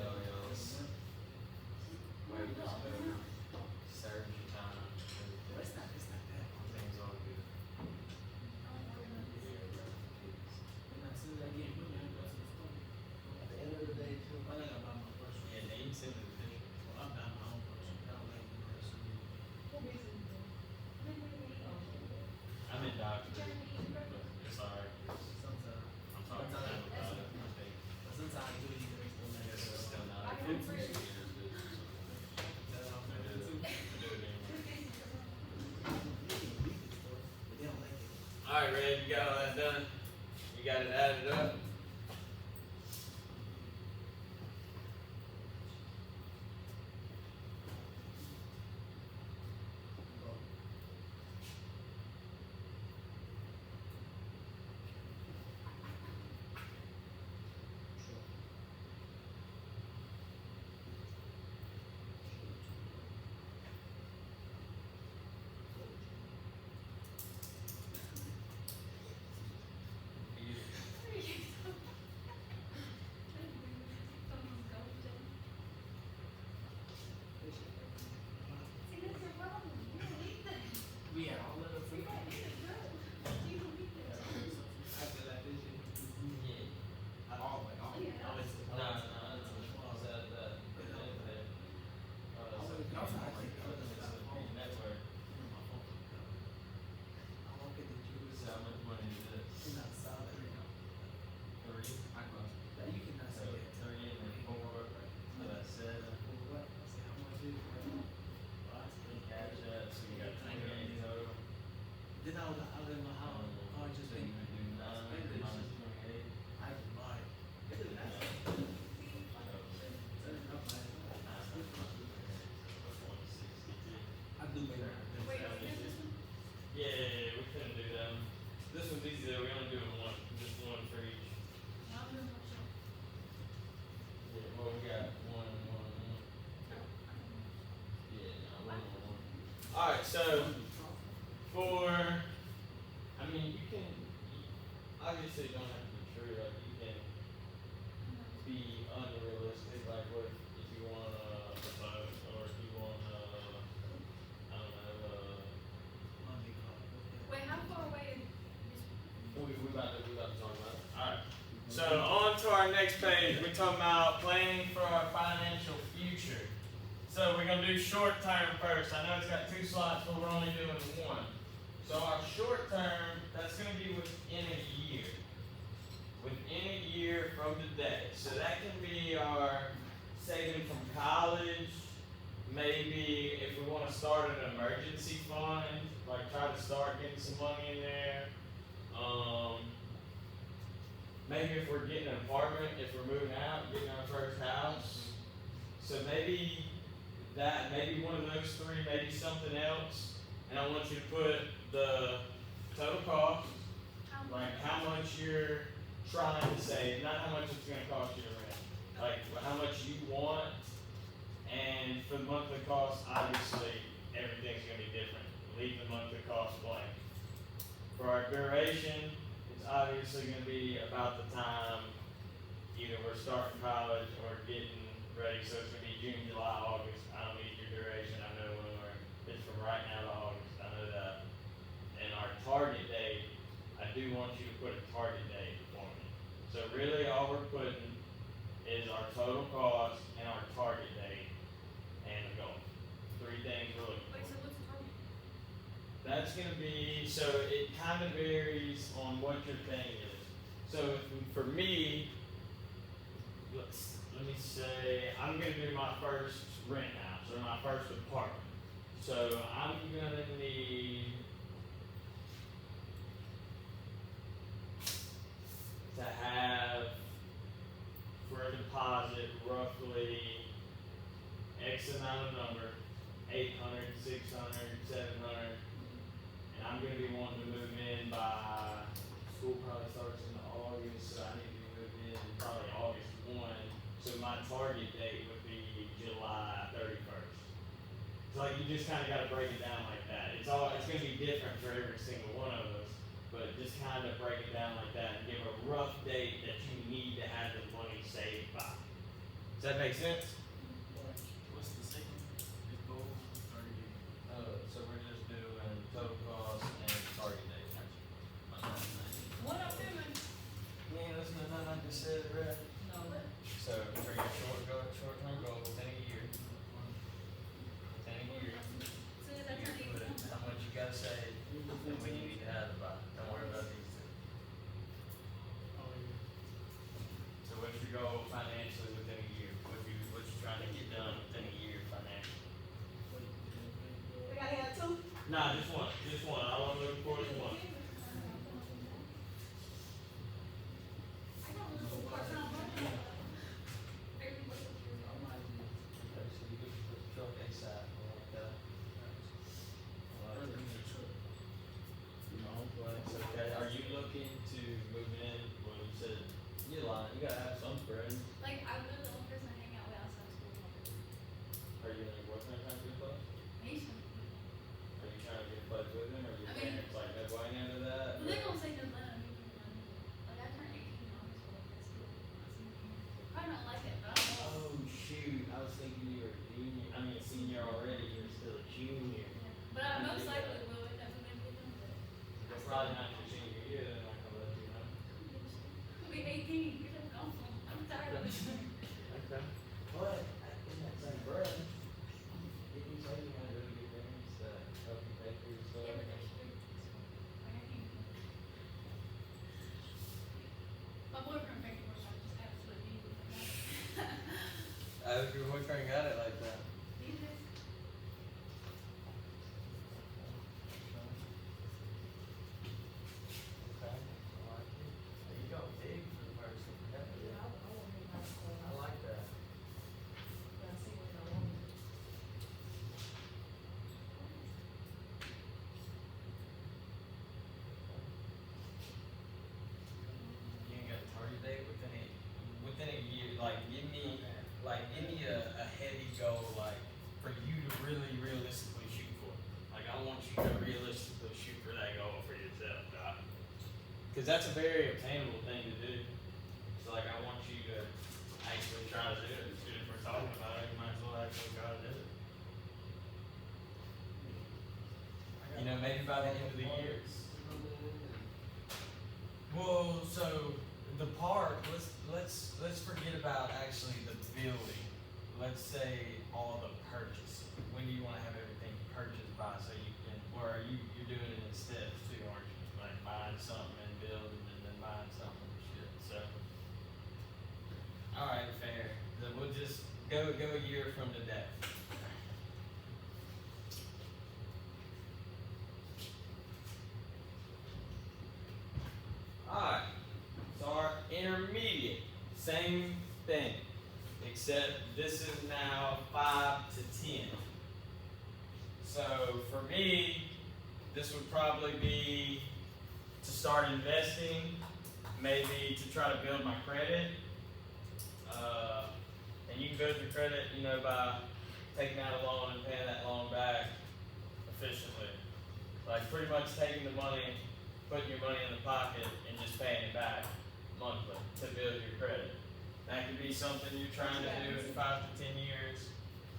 I'm free. That's all I'm gonna do. They don't like it. Alright, Red, you got all that done? You got it added up? We had all of the food. I feel like this shit. Yeah. All like all. No, it's that. Network. I won't get the juice. So how much money is it? It's not solid. 3. I close. That you cannot So see it. 3 and then 4. So that's 7. Well, what? I say, how much is it? Cash that, so you got 28 total. Then I don't know how. Oh, I just So you think. would do 9 minus 28. I can buy it. It's a nice. I do make it. Wait, are we doing this one? Yeah, we couldn't do them. This one's easy though, we only do one, just one for each. I'll do one shot. Yeah, well, we got one and one and one. No, Yeah, no, one and one. Alright, so, for, I mean, you can, obviously you don't have to be true, like, you can be unrealistic, like, what, if you want a boat, or if you want I don't know, Monday call. Wait, how far away is this? we about to talk about it. Alright. So on to our next page, we're talking about planning for our financial future. So we're gonna do short term first. I know it's got 2 slots, but we're only doing 1. So our short term, that's gonna be within a year. Within a year from today. So that can be our saving from college. Maybe if we wanna start an emergency fund, like try to start getting some money in there. Maybe if we're getting an apartment, if we're moving out, getting our first house. So maybe that, maybe one of those 3, maybe something else. And I want you to put the total cost, like how much you're trying to save, not how much it's gonna cost you to rent. Like how much you want, and for the monthly cost, obviously, everything's gonna be different. Leave the monthly cost blank. For our duration, it's obviously gonna be about the time either we're starting college or getting ready, so it's gonna be June, July, August. I don't need your duration, I know when it's from right now to August, I know that. And our target date, I do want you to put a target date for me. So really all we're putting is our total cost and our target date and the goal. 3 things we're looking Wait, so for. what's the target? That's gonna be, so it kind of varies on what your thing is. So for me, let me say, I'm gonna do my first rent house or my first apartment. So I'm gonna need to have for a deposit roughly X amount of number, 800, 600, 700. And I'm gonna be wanting to move in by, school probably starts in August, so I need to be moved in probably August 1. So my target date would be July 31st. So like you just kinda gotta break it down like that. It's gonna be different for every single one of us, but just kinda break it down like that and give a rough date that you need to have the money saved by. Does that make sense? What's the second? The goal, 30 days. So we're just doing total cost and target date. What I'm doing? You ain't listening to nothing I just said, Brett? No. So for your short-term goal within a year. Within a year, So is that you turning put how much you gotta save and when you need to have it by. Don't worry about these 2. Oh, yeah. So what's your goal financially within a year? What you Nah, just one. All I'm looking for is one. I don't know what part-time budget. Okay, so you get the truck ASAP, I like that. I like it. It's okay. Are you looking to move in? Well, you said you lying. You gotta have some friends. Like, I was the only person I hang out with outside school. Are you and your boyfriend trying to get close? Nation. Are you trying to get close with him? Or your I mean- parents like no going into that? Well, they gonna say no, let me like, I turned 18 in August, so like, that's cool. Probably not like it, but I don't know. Oh shoot! I was thinking you were a junior. I mean, a senior already. You're still a junior. But I most likely will end up moving with them, but. It's probably not your senior year. Then I can let you know. I'll be 18, get them gone. I'm tired of it. Okay. But in that same breath, didn't you say you had really good parents that help you pay for your stuff? Yeah, but they're strict, so, like, I can't. My boyfriend paid for it, so I just absolutely need it. I hope your boyfriend got it like that. These days, Okay. I like it. There you go. Big for the person. Yeah. I like that. You ain't got a target date within a year. Like give me a heavy goal like for you to really realistically shoot for. Like I want you to realistically shoot for that goal for yourself, Doc. Because that's a very obtainable thing to do. So like I want you to actually try to do it. If we're talking about it, you might as well actually try to do it. You know, maybe by the end of the year. Well, so the park, let's forget about actually the building. Let's say all the purchasing. When do you want to have everything purchased by so you can, or are you're doing it in steps too, aren't you? Like buying something and building and then buying something and shit. So, all right, fair. Then we'll just go a year from today. Alright, so our intermediate, same thing, except this is now 5 to 10. So for me, this would probably be to start investing, maybe to try to build my credit. And you can build your credit, you know, by taking out a loan and paying that loan back efficiently. Like pretty much taking the money, putting your money in the pocket and just paying it back monthly to build your credit. That could be something you're trying to do in 5 to 10 years.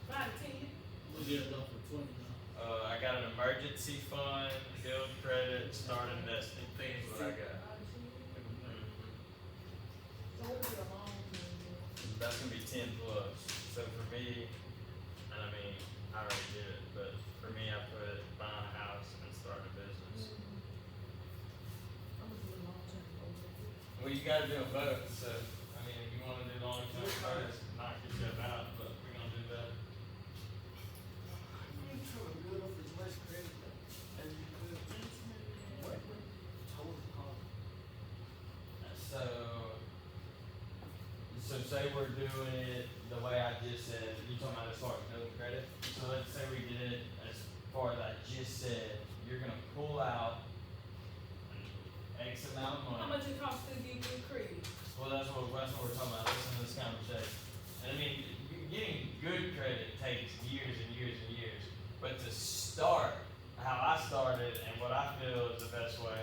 5 to 10 years? We'll get it done for 20 now. I got an emergency fund, build credit, start investing. That's what I got. So what is your long term? That's gonna be 10 plus. So for me, and I mean, I already did it, but for me, I put buying a house and starting a business. I'm gonna do a long term. Well, you gotta do them both, so, I mean, if you wanna do long term first, knock yourself out, but we're gonna do that. You ain't trying to build up as much credit as you could. What? Total cost. So say we're doing it the way I just said, you talking about as far as building credit? So let's say we did it as far as I just said, you're gonna pull out X amount of money. How much it costs to get good credit? Well, that's what we're talking about. Listen to this conversation. And I mean, getting good credit takes years and years and years. But to start, how I started and what I feel is the best way,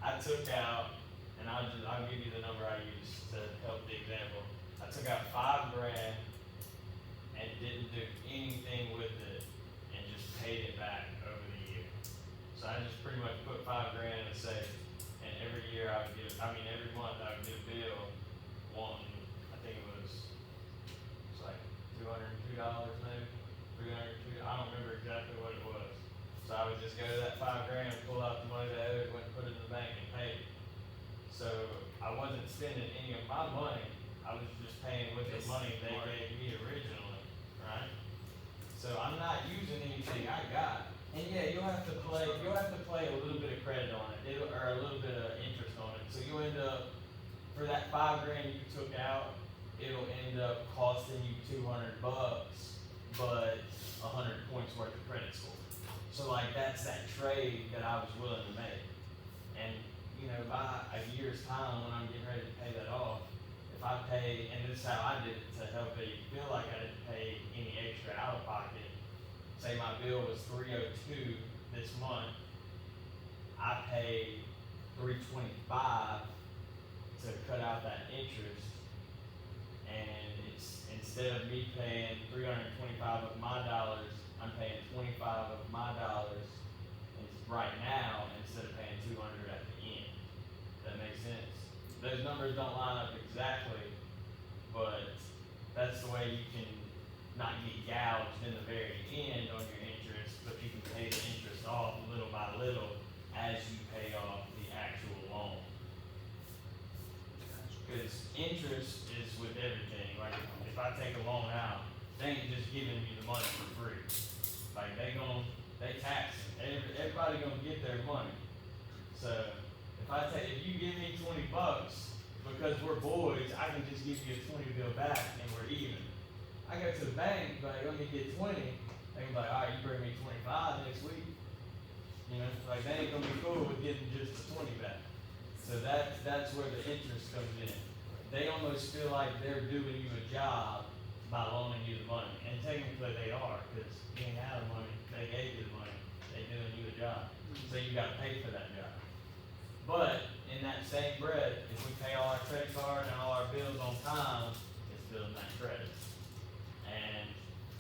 I took out, and I'll give you the number I used to help the example. I took out $5 grand and didn't do anything with it and just paid it back over the year. So I just pretty much put $5 grand in a safe. And every year every month I would get a bill wanting, I think it was like $202 maybe, $302, I don't remember exactly what it was. So I would just go to that $5 grand, pull out the money that I owed, went and put it in the bank and paid it. So I wasn't spending any of my money, I was just paying with the money they gave me originally, right? So I'm not using anything I got, And yeah, you'll have to play a little bit of credit on it, or a little bit of interest on it. So you'll end up, for that $5,000 you took out, it'll end up costing you $200, but 100 points worth of credit score. So like that's that trade that I was willing to make. And you know, by a year's time when I'm getting ready to pay that off, if I pay, and this is how I did it to help it feel like I didn't pay any extra out of pocket. Say my bill was $302 this month, I paid $325 to cut out that interest, and it's instead of me paying $325 of my dollars, I'm paying $25 of my dollars right now instead of paying $200 at the end. That makes sense. Those numbers don't line up exactly, but that's the way you can not get gouged in the very end on your interest, but you can pay the interest off little by little as you pay off the actual loan. Because interest is with everything. Like if I take a loan out, they ain't just giving me the money for free. Like they tax it. Everybody gonna get their money. So if you give me $20 because we're boys, I can just give you a 20 bill back and we're even. I go to the bank, like, let me get 20. They can be like, all right, you bring me 25 next week. You know, like they ain't gonna be cool with getting just the 20 back. So that's where the interest comes in. They almost feel like they're doing you a job by loaning you the money, and technically they are, because you ain't out of money. They gave you the money. They doing you a job, so you got to pay for that job. But in that same breath, if we pay all our credit card and all our bills on time, it's building that credit. And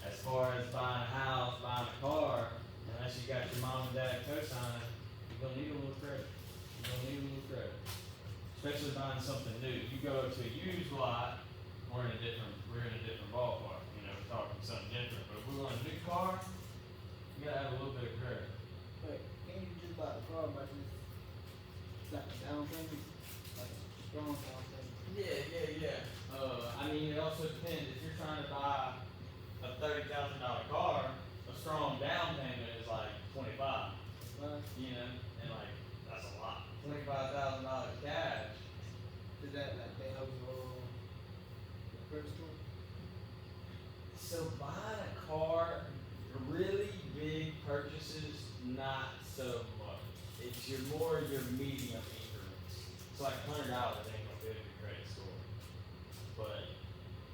as far as buying a house, buying a car, unless you got your mom and dad co-signing, you're gonna need a little credit. You're gonna need a little credit. Especially buying something new. You go to a used lot, we're in a different ballpark. You know, we're talking something different. But if we want a new car, you gotta have a little bit of credit. But can you just buy the car by just like a down payment? Like a strong down payment? Yeah. I mean, it also depends. If you're trying to buy a $30,000 car, a strong down payment is like 25. You know, and like that's a lot. $25,000 cash. Is that like they help you the credit score? So buying a car, really big purchases, not so much. It's your medium increments. So like $100 ain't gonna build your credit score, but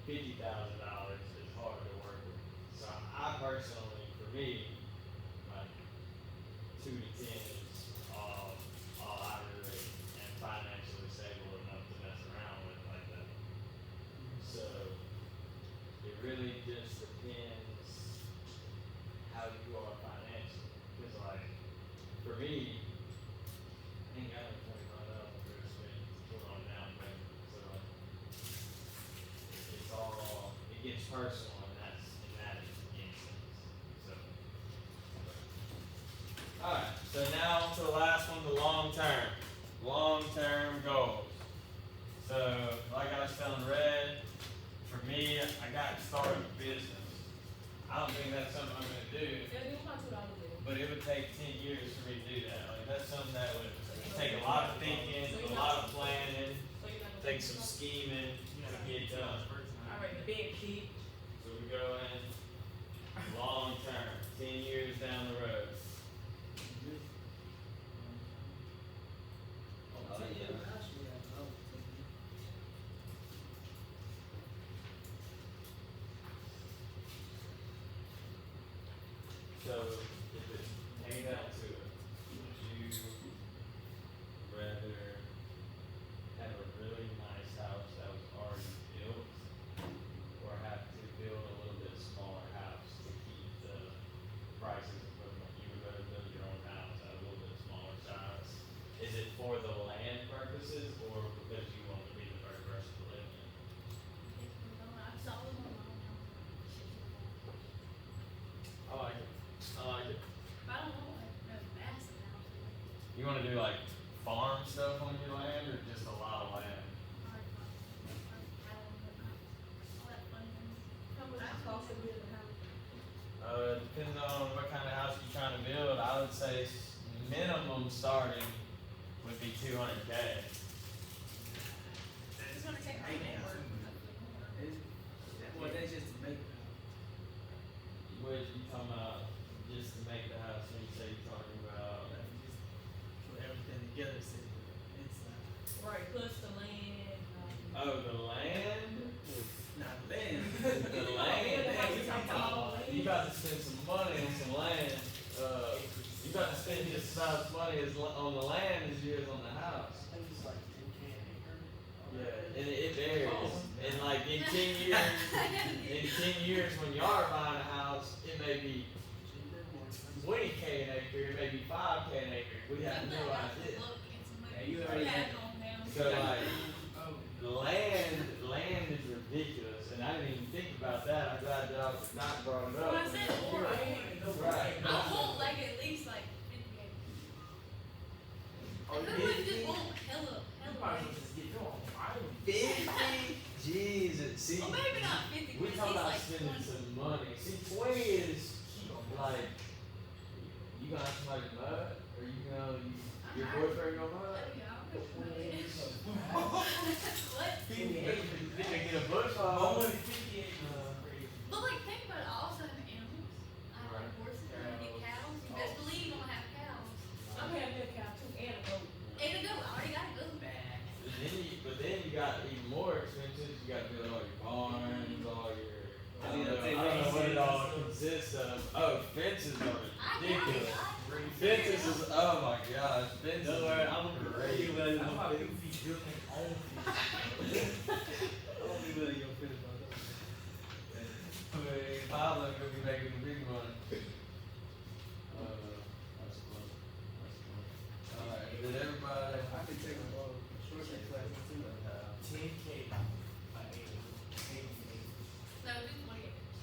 $50,000 is hard to work with. So I personally, for me, like 2 to 10 is all I really am financially stable enough to mess around with like that. So it really just depends how you are financially. Because like for me, I ain't got like $25 for a spend to put on down payment. So like it gets personal in that instance. So alright, so now to the last one, the long term goals. So like I was telling Red, for me, I got to start a business. I don't think that's something I'm gonna do, Yeah, give me my $2 bill. but it would take 10 years for me to do that. Like that's something that would take a lot of thinking, a lot of planning, So you're not gonna. take some scheming to get done. Alright, the big key. So we go in long term, 10 years down the road. Oh, yeah. Actually, I was thinking. So if it came down to it, would you rather have a really nice house that was already built, or have to build a little bit smaller house to keep the prices equivalent? You would rather build your own house at a little bit smaller size. Is it for the land purposes, or because you want to be the first person to live in it? I saw them on my own. I like it. But I don't know, like, no massive house. You want to do like farm stuff on your land, or just a lot of land? All that fun things. How much it costs to build a house? Depends on what kind of house you're trying to build. I would say minimum starting would be 200K. It's gonna take our network. Well, that's just to make. What you talking about? Just to make the house? When you say you're talking about? Just put everything together, so inside. Right, plus the land. Oh, the land? Not land. The land? You about to spend some money on some land. You about to spend just about as money as on the land as you is on the house. I think it's like 10K an acre. Yeah, and it varies. And like in 10 years when you are buying a house, it may be 20K an acre, it may be 5K an acre. We have no idea. Yeah, you already had. So like, land is ridiculous, and I didn't even think about that. I'm glad that I not brought it up. When I said more, Right. I want like at least like 50 acres. And who would just want hella acres? just get your own island. 50? Jesus. See, Or maybe not 50, we but at talking least about like spending 20. some money. See, 20 is like, you gonna have somebody to mow it, or you gonna, your boyfriend gonna mow it? What? They get a bush hog. But like, think about it, I also have animals. I have like horses, I get cows. You best believe I'm gonna have cows. I'm having a cow too and a goat. And a goat, I already got a goat. But then you got even more expenses. You got to build all your barns, all your. I don't know what it all consists of. Oh, fences are ridiculous. Fences is, oh my gosh, fences. Don't worry, I'm great. I'm about How to about you be building own I won't be letting your fish about that. Pablo's gonna be making the big money. That's fun. That's fun. Alright, did everybody? I could take a short class too. 10K an acre. 10K. No, just 20 acres.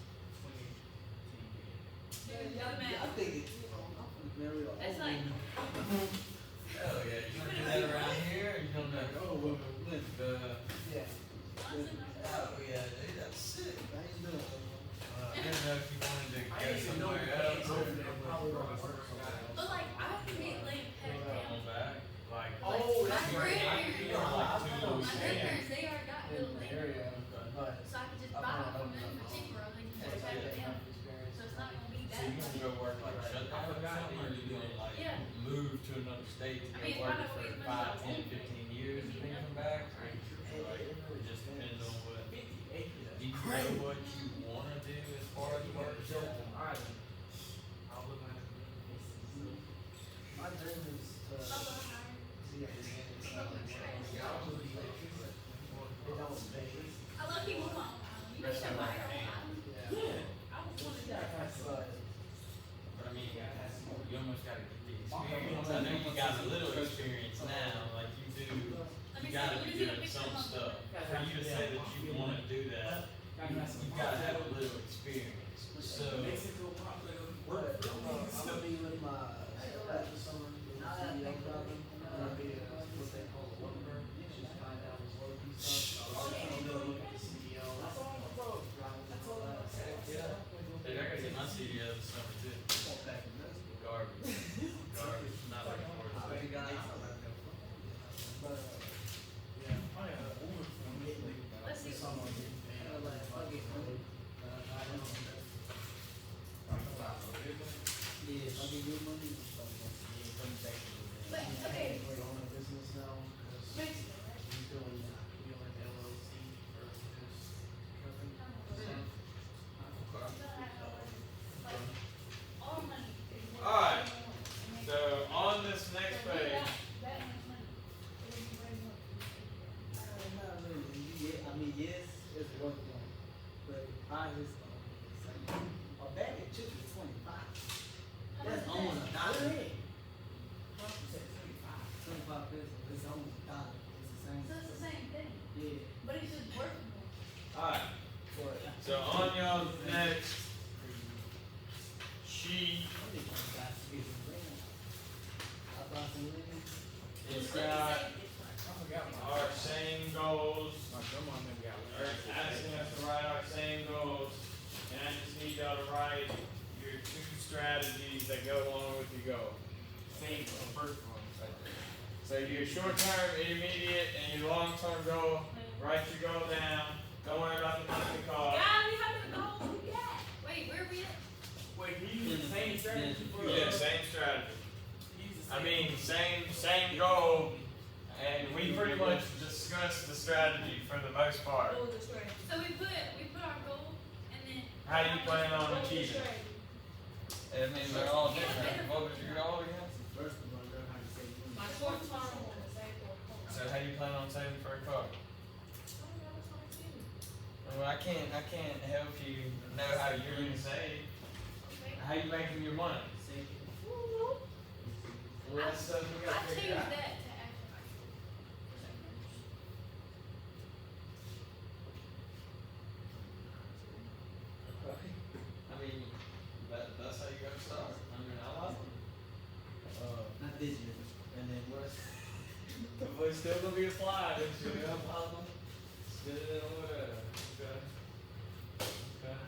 10K. Do the math. I think it's, I'm gonna marry an That's old like, woman. Hell yeah, you gonna do that around here, or you gonna Like, make oh, woman, women. Yeah. honestly, Oh yeah, dude, that's sick. I ain't doing it. I didn't know if you wanted to I go didn't even know somewhere that. else or Probably gonna work somewhere else. but like, I have to get land packed down. come back. Like, Oh, My that's right. grandparents, you know, like two my little grandparents, they already got In little the land. area, but So I could just I buy don't it from know them enough. for cheaper, I think, just I pack it down. have experience. So it's not gonna be so that you much. gonna go work like shut down or something, or you gonna like Yeah. move to another state to I go mean, work I know for it's 5, money. 10, 15 years and then come back? Or it just depends on what, 50 acres. do you know what you wanna do as far as work Your goes? own island. I'll look at it. My dream is to see a it don't pay. I love people with my own island. You just have my own island. Yeah. I was one of Yeah, them. that's But I mean, you almost gotta get the experience. I know you got a little experience now, like you do, Let me you gotta see, be let me see the doing picture some of my stuff. For you to say that you wanna do that, you gotta have a little experience. So, Mexico probably gonna work But for I'm me. gonna be with my this summer, doing CEO problem. I'm gonna be what they call a worker, just find out his work and stuff. I'm gonna go look at the CEO. Driving and all that. dude, I gotta get my CDL this summer too. Back in Mexico. Garbage. Garbage. Not looking forward to it. But, yeah, I'm getting Let's see. this summer. Kinda like, if I get money, I don't know. Yeah, if I get good money, But, okay, we're on a business now, cause Mexico, right? he's doing, LLC for his company. Like, all money is worth Alright, more. And they- So on this next So we page, got that much money. It would be way more. Not really. Yeah, I mean, yes, it's worth doing, but the price is insane. A bag of chips is 25. How That's much is almost that? a dollar. How much you say? 25. 25 pesos. It's almost a dollar. It's the same. So it's the same thing, Yeah. but it's just worth more. alright, For so on y'all's next sheet, I think I'm about to get some land. I bought some land. it's Let me got say it. I forgot my. our same goals, My grandma never got or asking us to write our same goals, and I just need y'all to write strategies that go along with your goal. Same for the first one. Right there. So your short-term, intermediate, and your long-term goal, write your goal down. Don't worry about the monthly cost. God, we have to go. We got. Wait, where are we at? Wait, he used the same strategy for Yeah, same strategy. He used the I same- mean, same goal, and we pretty much discussed the strategy for the most part. What was the strategy? So we put our goal and then. How do you plan on What was the achieving it? strategy? I mean, they're all different. What was your goal again? First of all, learn how to say money. My short term on the same goal. So how do you plan on saving for a car? Well, I can't help you know how you're gonna save. How you making your money? Say it. Well, that's stuff we I gotta choose figure that out. to actually my goal. I mean, that's how you gotta start. I mean, I like it. Not this year. And then what's, but it's still gonna be a slide, it's still gonna pop them. Still, okay. Okay.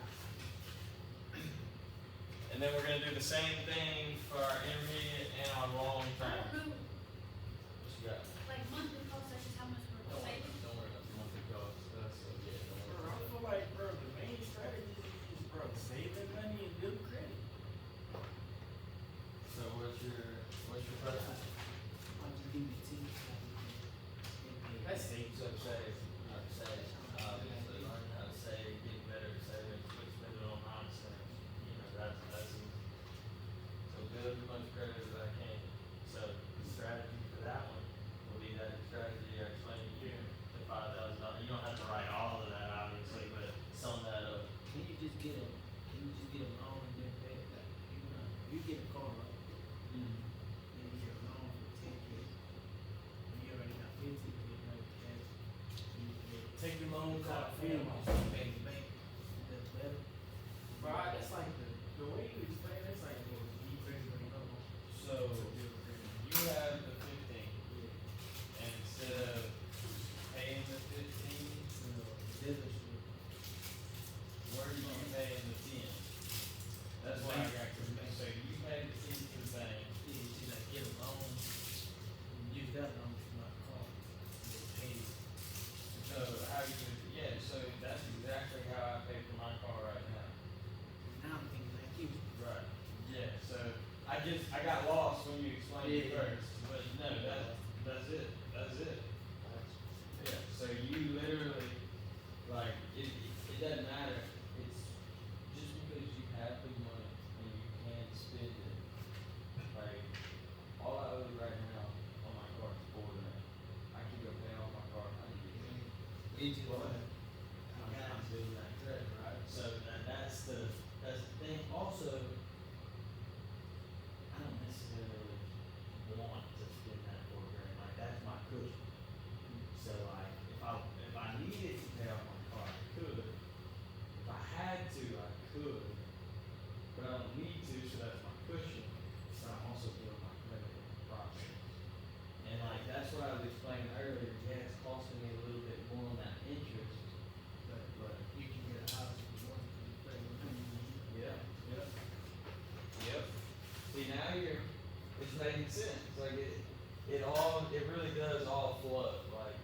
And then we're gonna do the same thing for our intermediate and our long I term. don't know, What you got? like monthly cost, that's just how much we're saving. Don't worry about the monthly cost, that's, yeah, don't Bro, worry I about feel like, bro, the main strategy is, bro, saving money and building credit. that. So what's your preference? I'll just give you 10. That's safe. So say, I'd say, obviously, learn how to save, get better at saving, quit spending on nonsense. You know, that's easy. So build as much credit as I can. So the strategy for that one will be that strategy I explained to you, the $5,000. You don't have to write all of that, obviously, but sum that up. Can you just get a loan and then pay it back? You get a car, right? Then you get a loan for 10K. And you already got 15K right cash. You get Take the loans out, pay feel them me. off, pay the bank. That's better. Bro, that's like the way you explain it's like, well, you crazy when you know. So you have the 15, and instead of paying the 15, Dealership. where do you pay in the 10? That's what I got confused. So you pay the 10 to the bank. Yeah, you like get a loan, and use that loan for my car. They pay it. So how you, yeah, so that's exactly how I pay for my car right now. Now I'm thinking like you. Right. Yeah, so I got lost when you explained it Yeah. first, but no, that's it. Yeah, so you literally, like, it doesn't matter, it's just because you have the money and you can spend it, like, all I owe right now on my car is $4,000. I can go pay off my car if I need to. Each one. I'm building that credit, right? So that's the thing. Also, I don't necessarily want to spend that $4,000. Like that's my cushion. So like if I needed to pay off my car, I could. If I had to, I could. But I don't need to, so that's my cushion. So I'm also building my credit in the process. And like that's what I was explaining earlier. Yeah, it's costing me a little bit more on that interest. But You can get a house if you want to pay yeah, yep. See now it's making sense. Like it really does all flow. Like,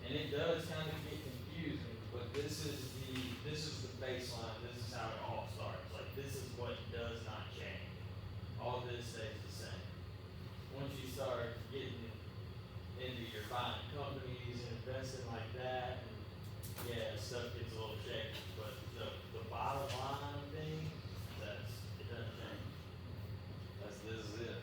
and it does kind of get confusing. But this is the baseline. This is how it all starts. Like this is what does not change. All this stays the same. Once you start getting into your buying companies and investing like that, and yeah, stuff gets a little shaky. But the bottom line thing, it doesn't change. This is it.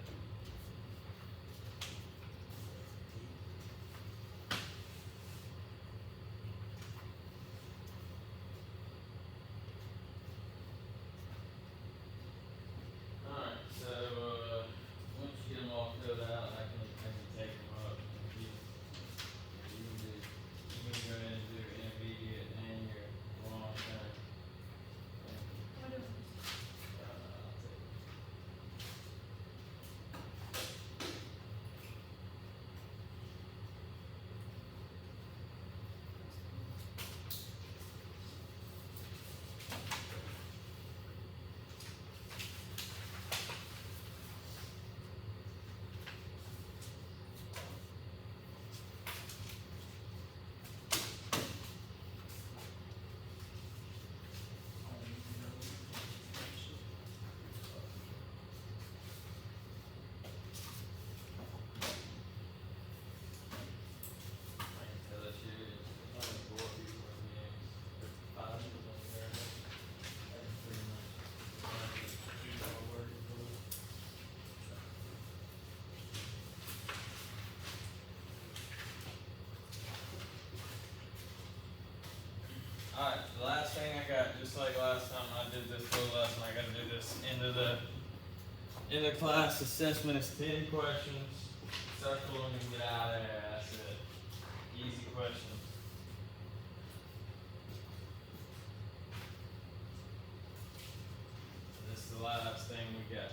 Alright, so once you get them all filled out, I can take them up. And you can go ahead and do intermediate and your long term. just like last time I did this little lesson, I gotta do this end of class assessment is 10 questions. Circle them and get out of there. That's it. Easy questions. This is the last thing we got.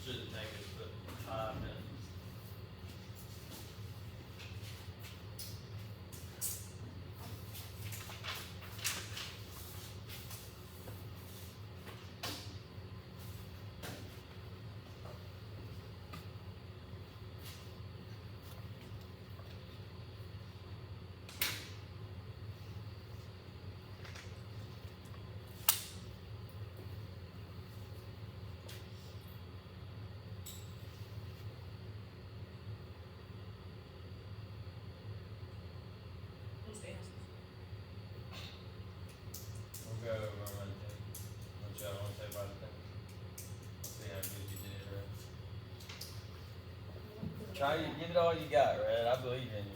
Shouldn't take us but 5 minutes. Who's the answer? We'll go over one thing. What y'all want to say about that? See how good you did, Red. Try to give it all you got, Red. I believe in you.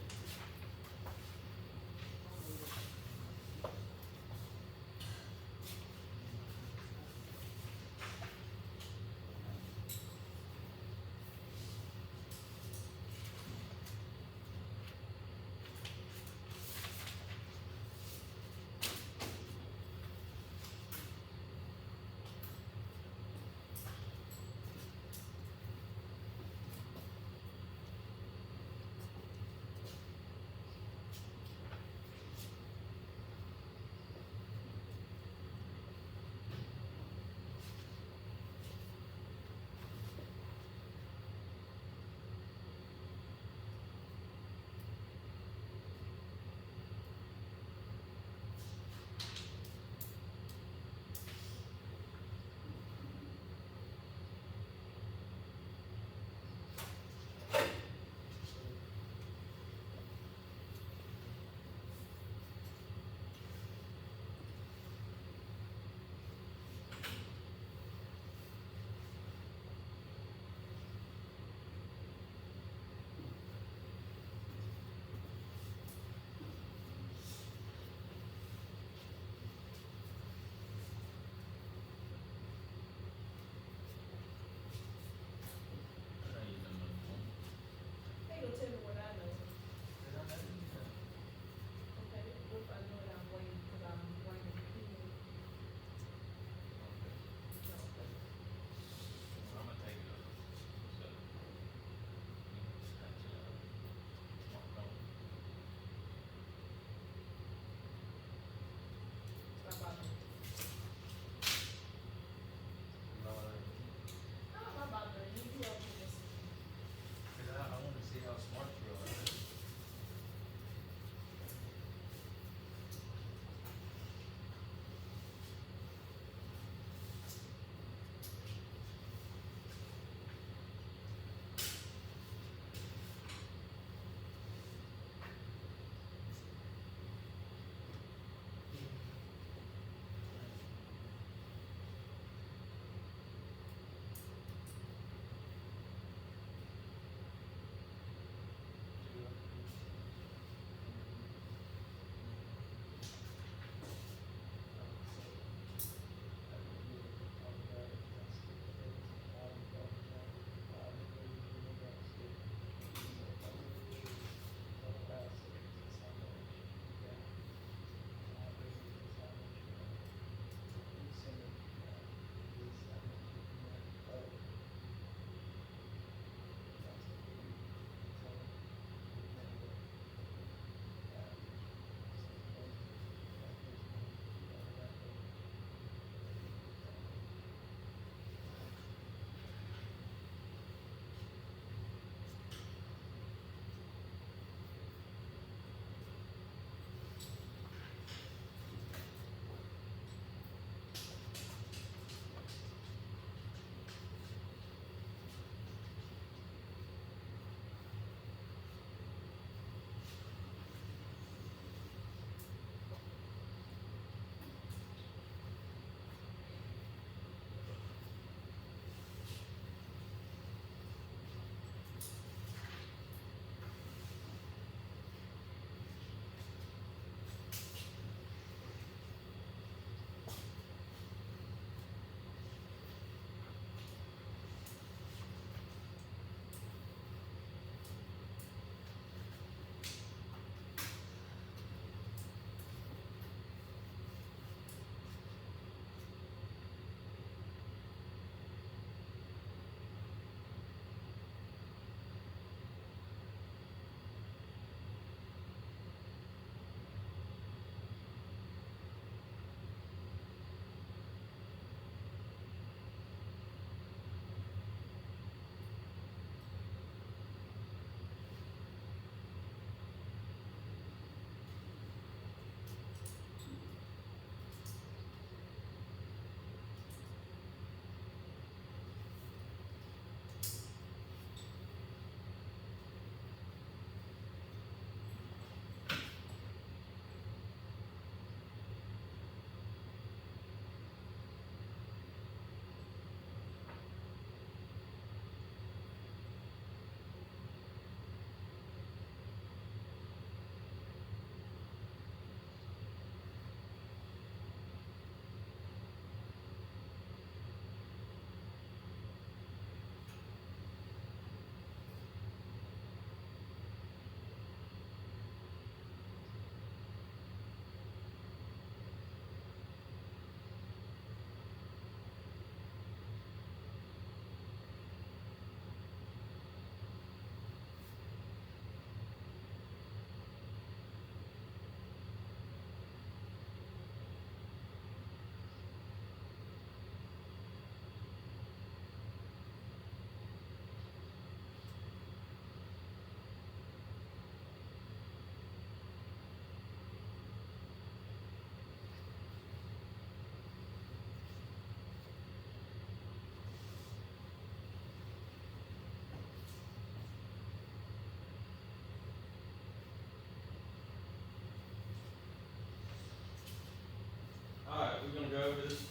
we're gonna go over this,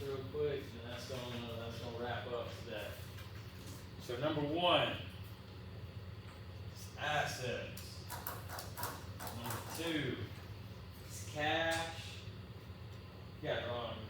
real quick, and that's gonna wrap up today. So number one, is assets. Number two, is cash. You got it wrong.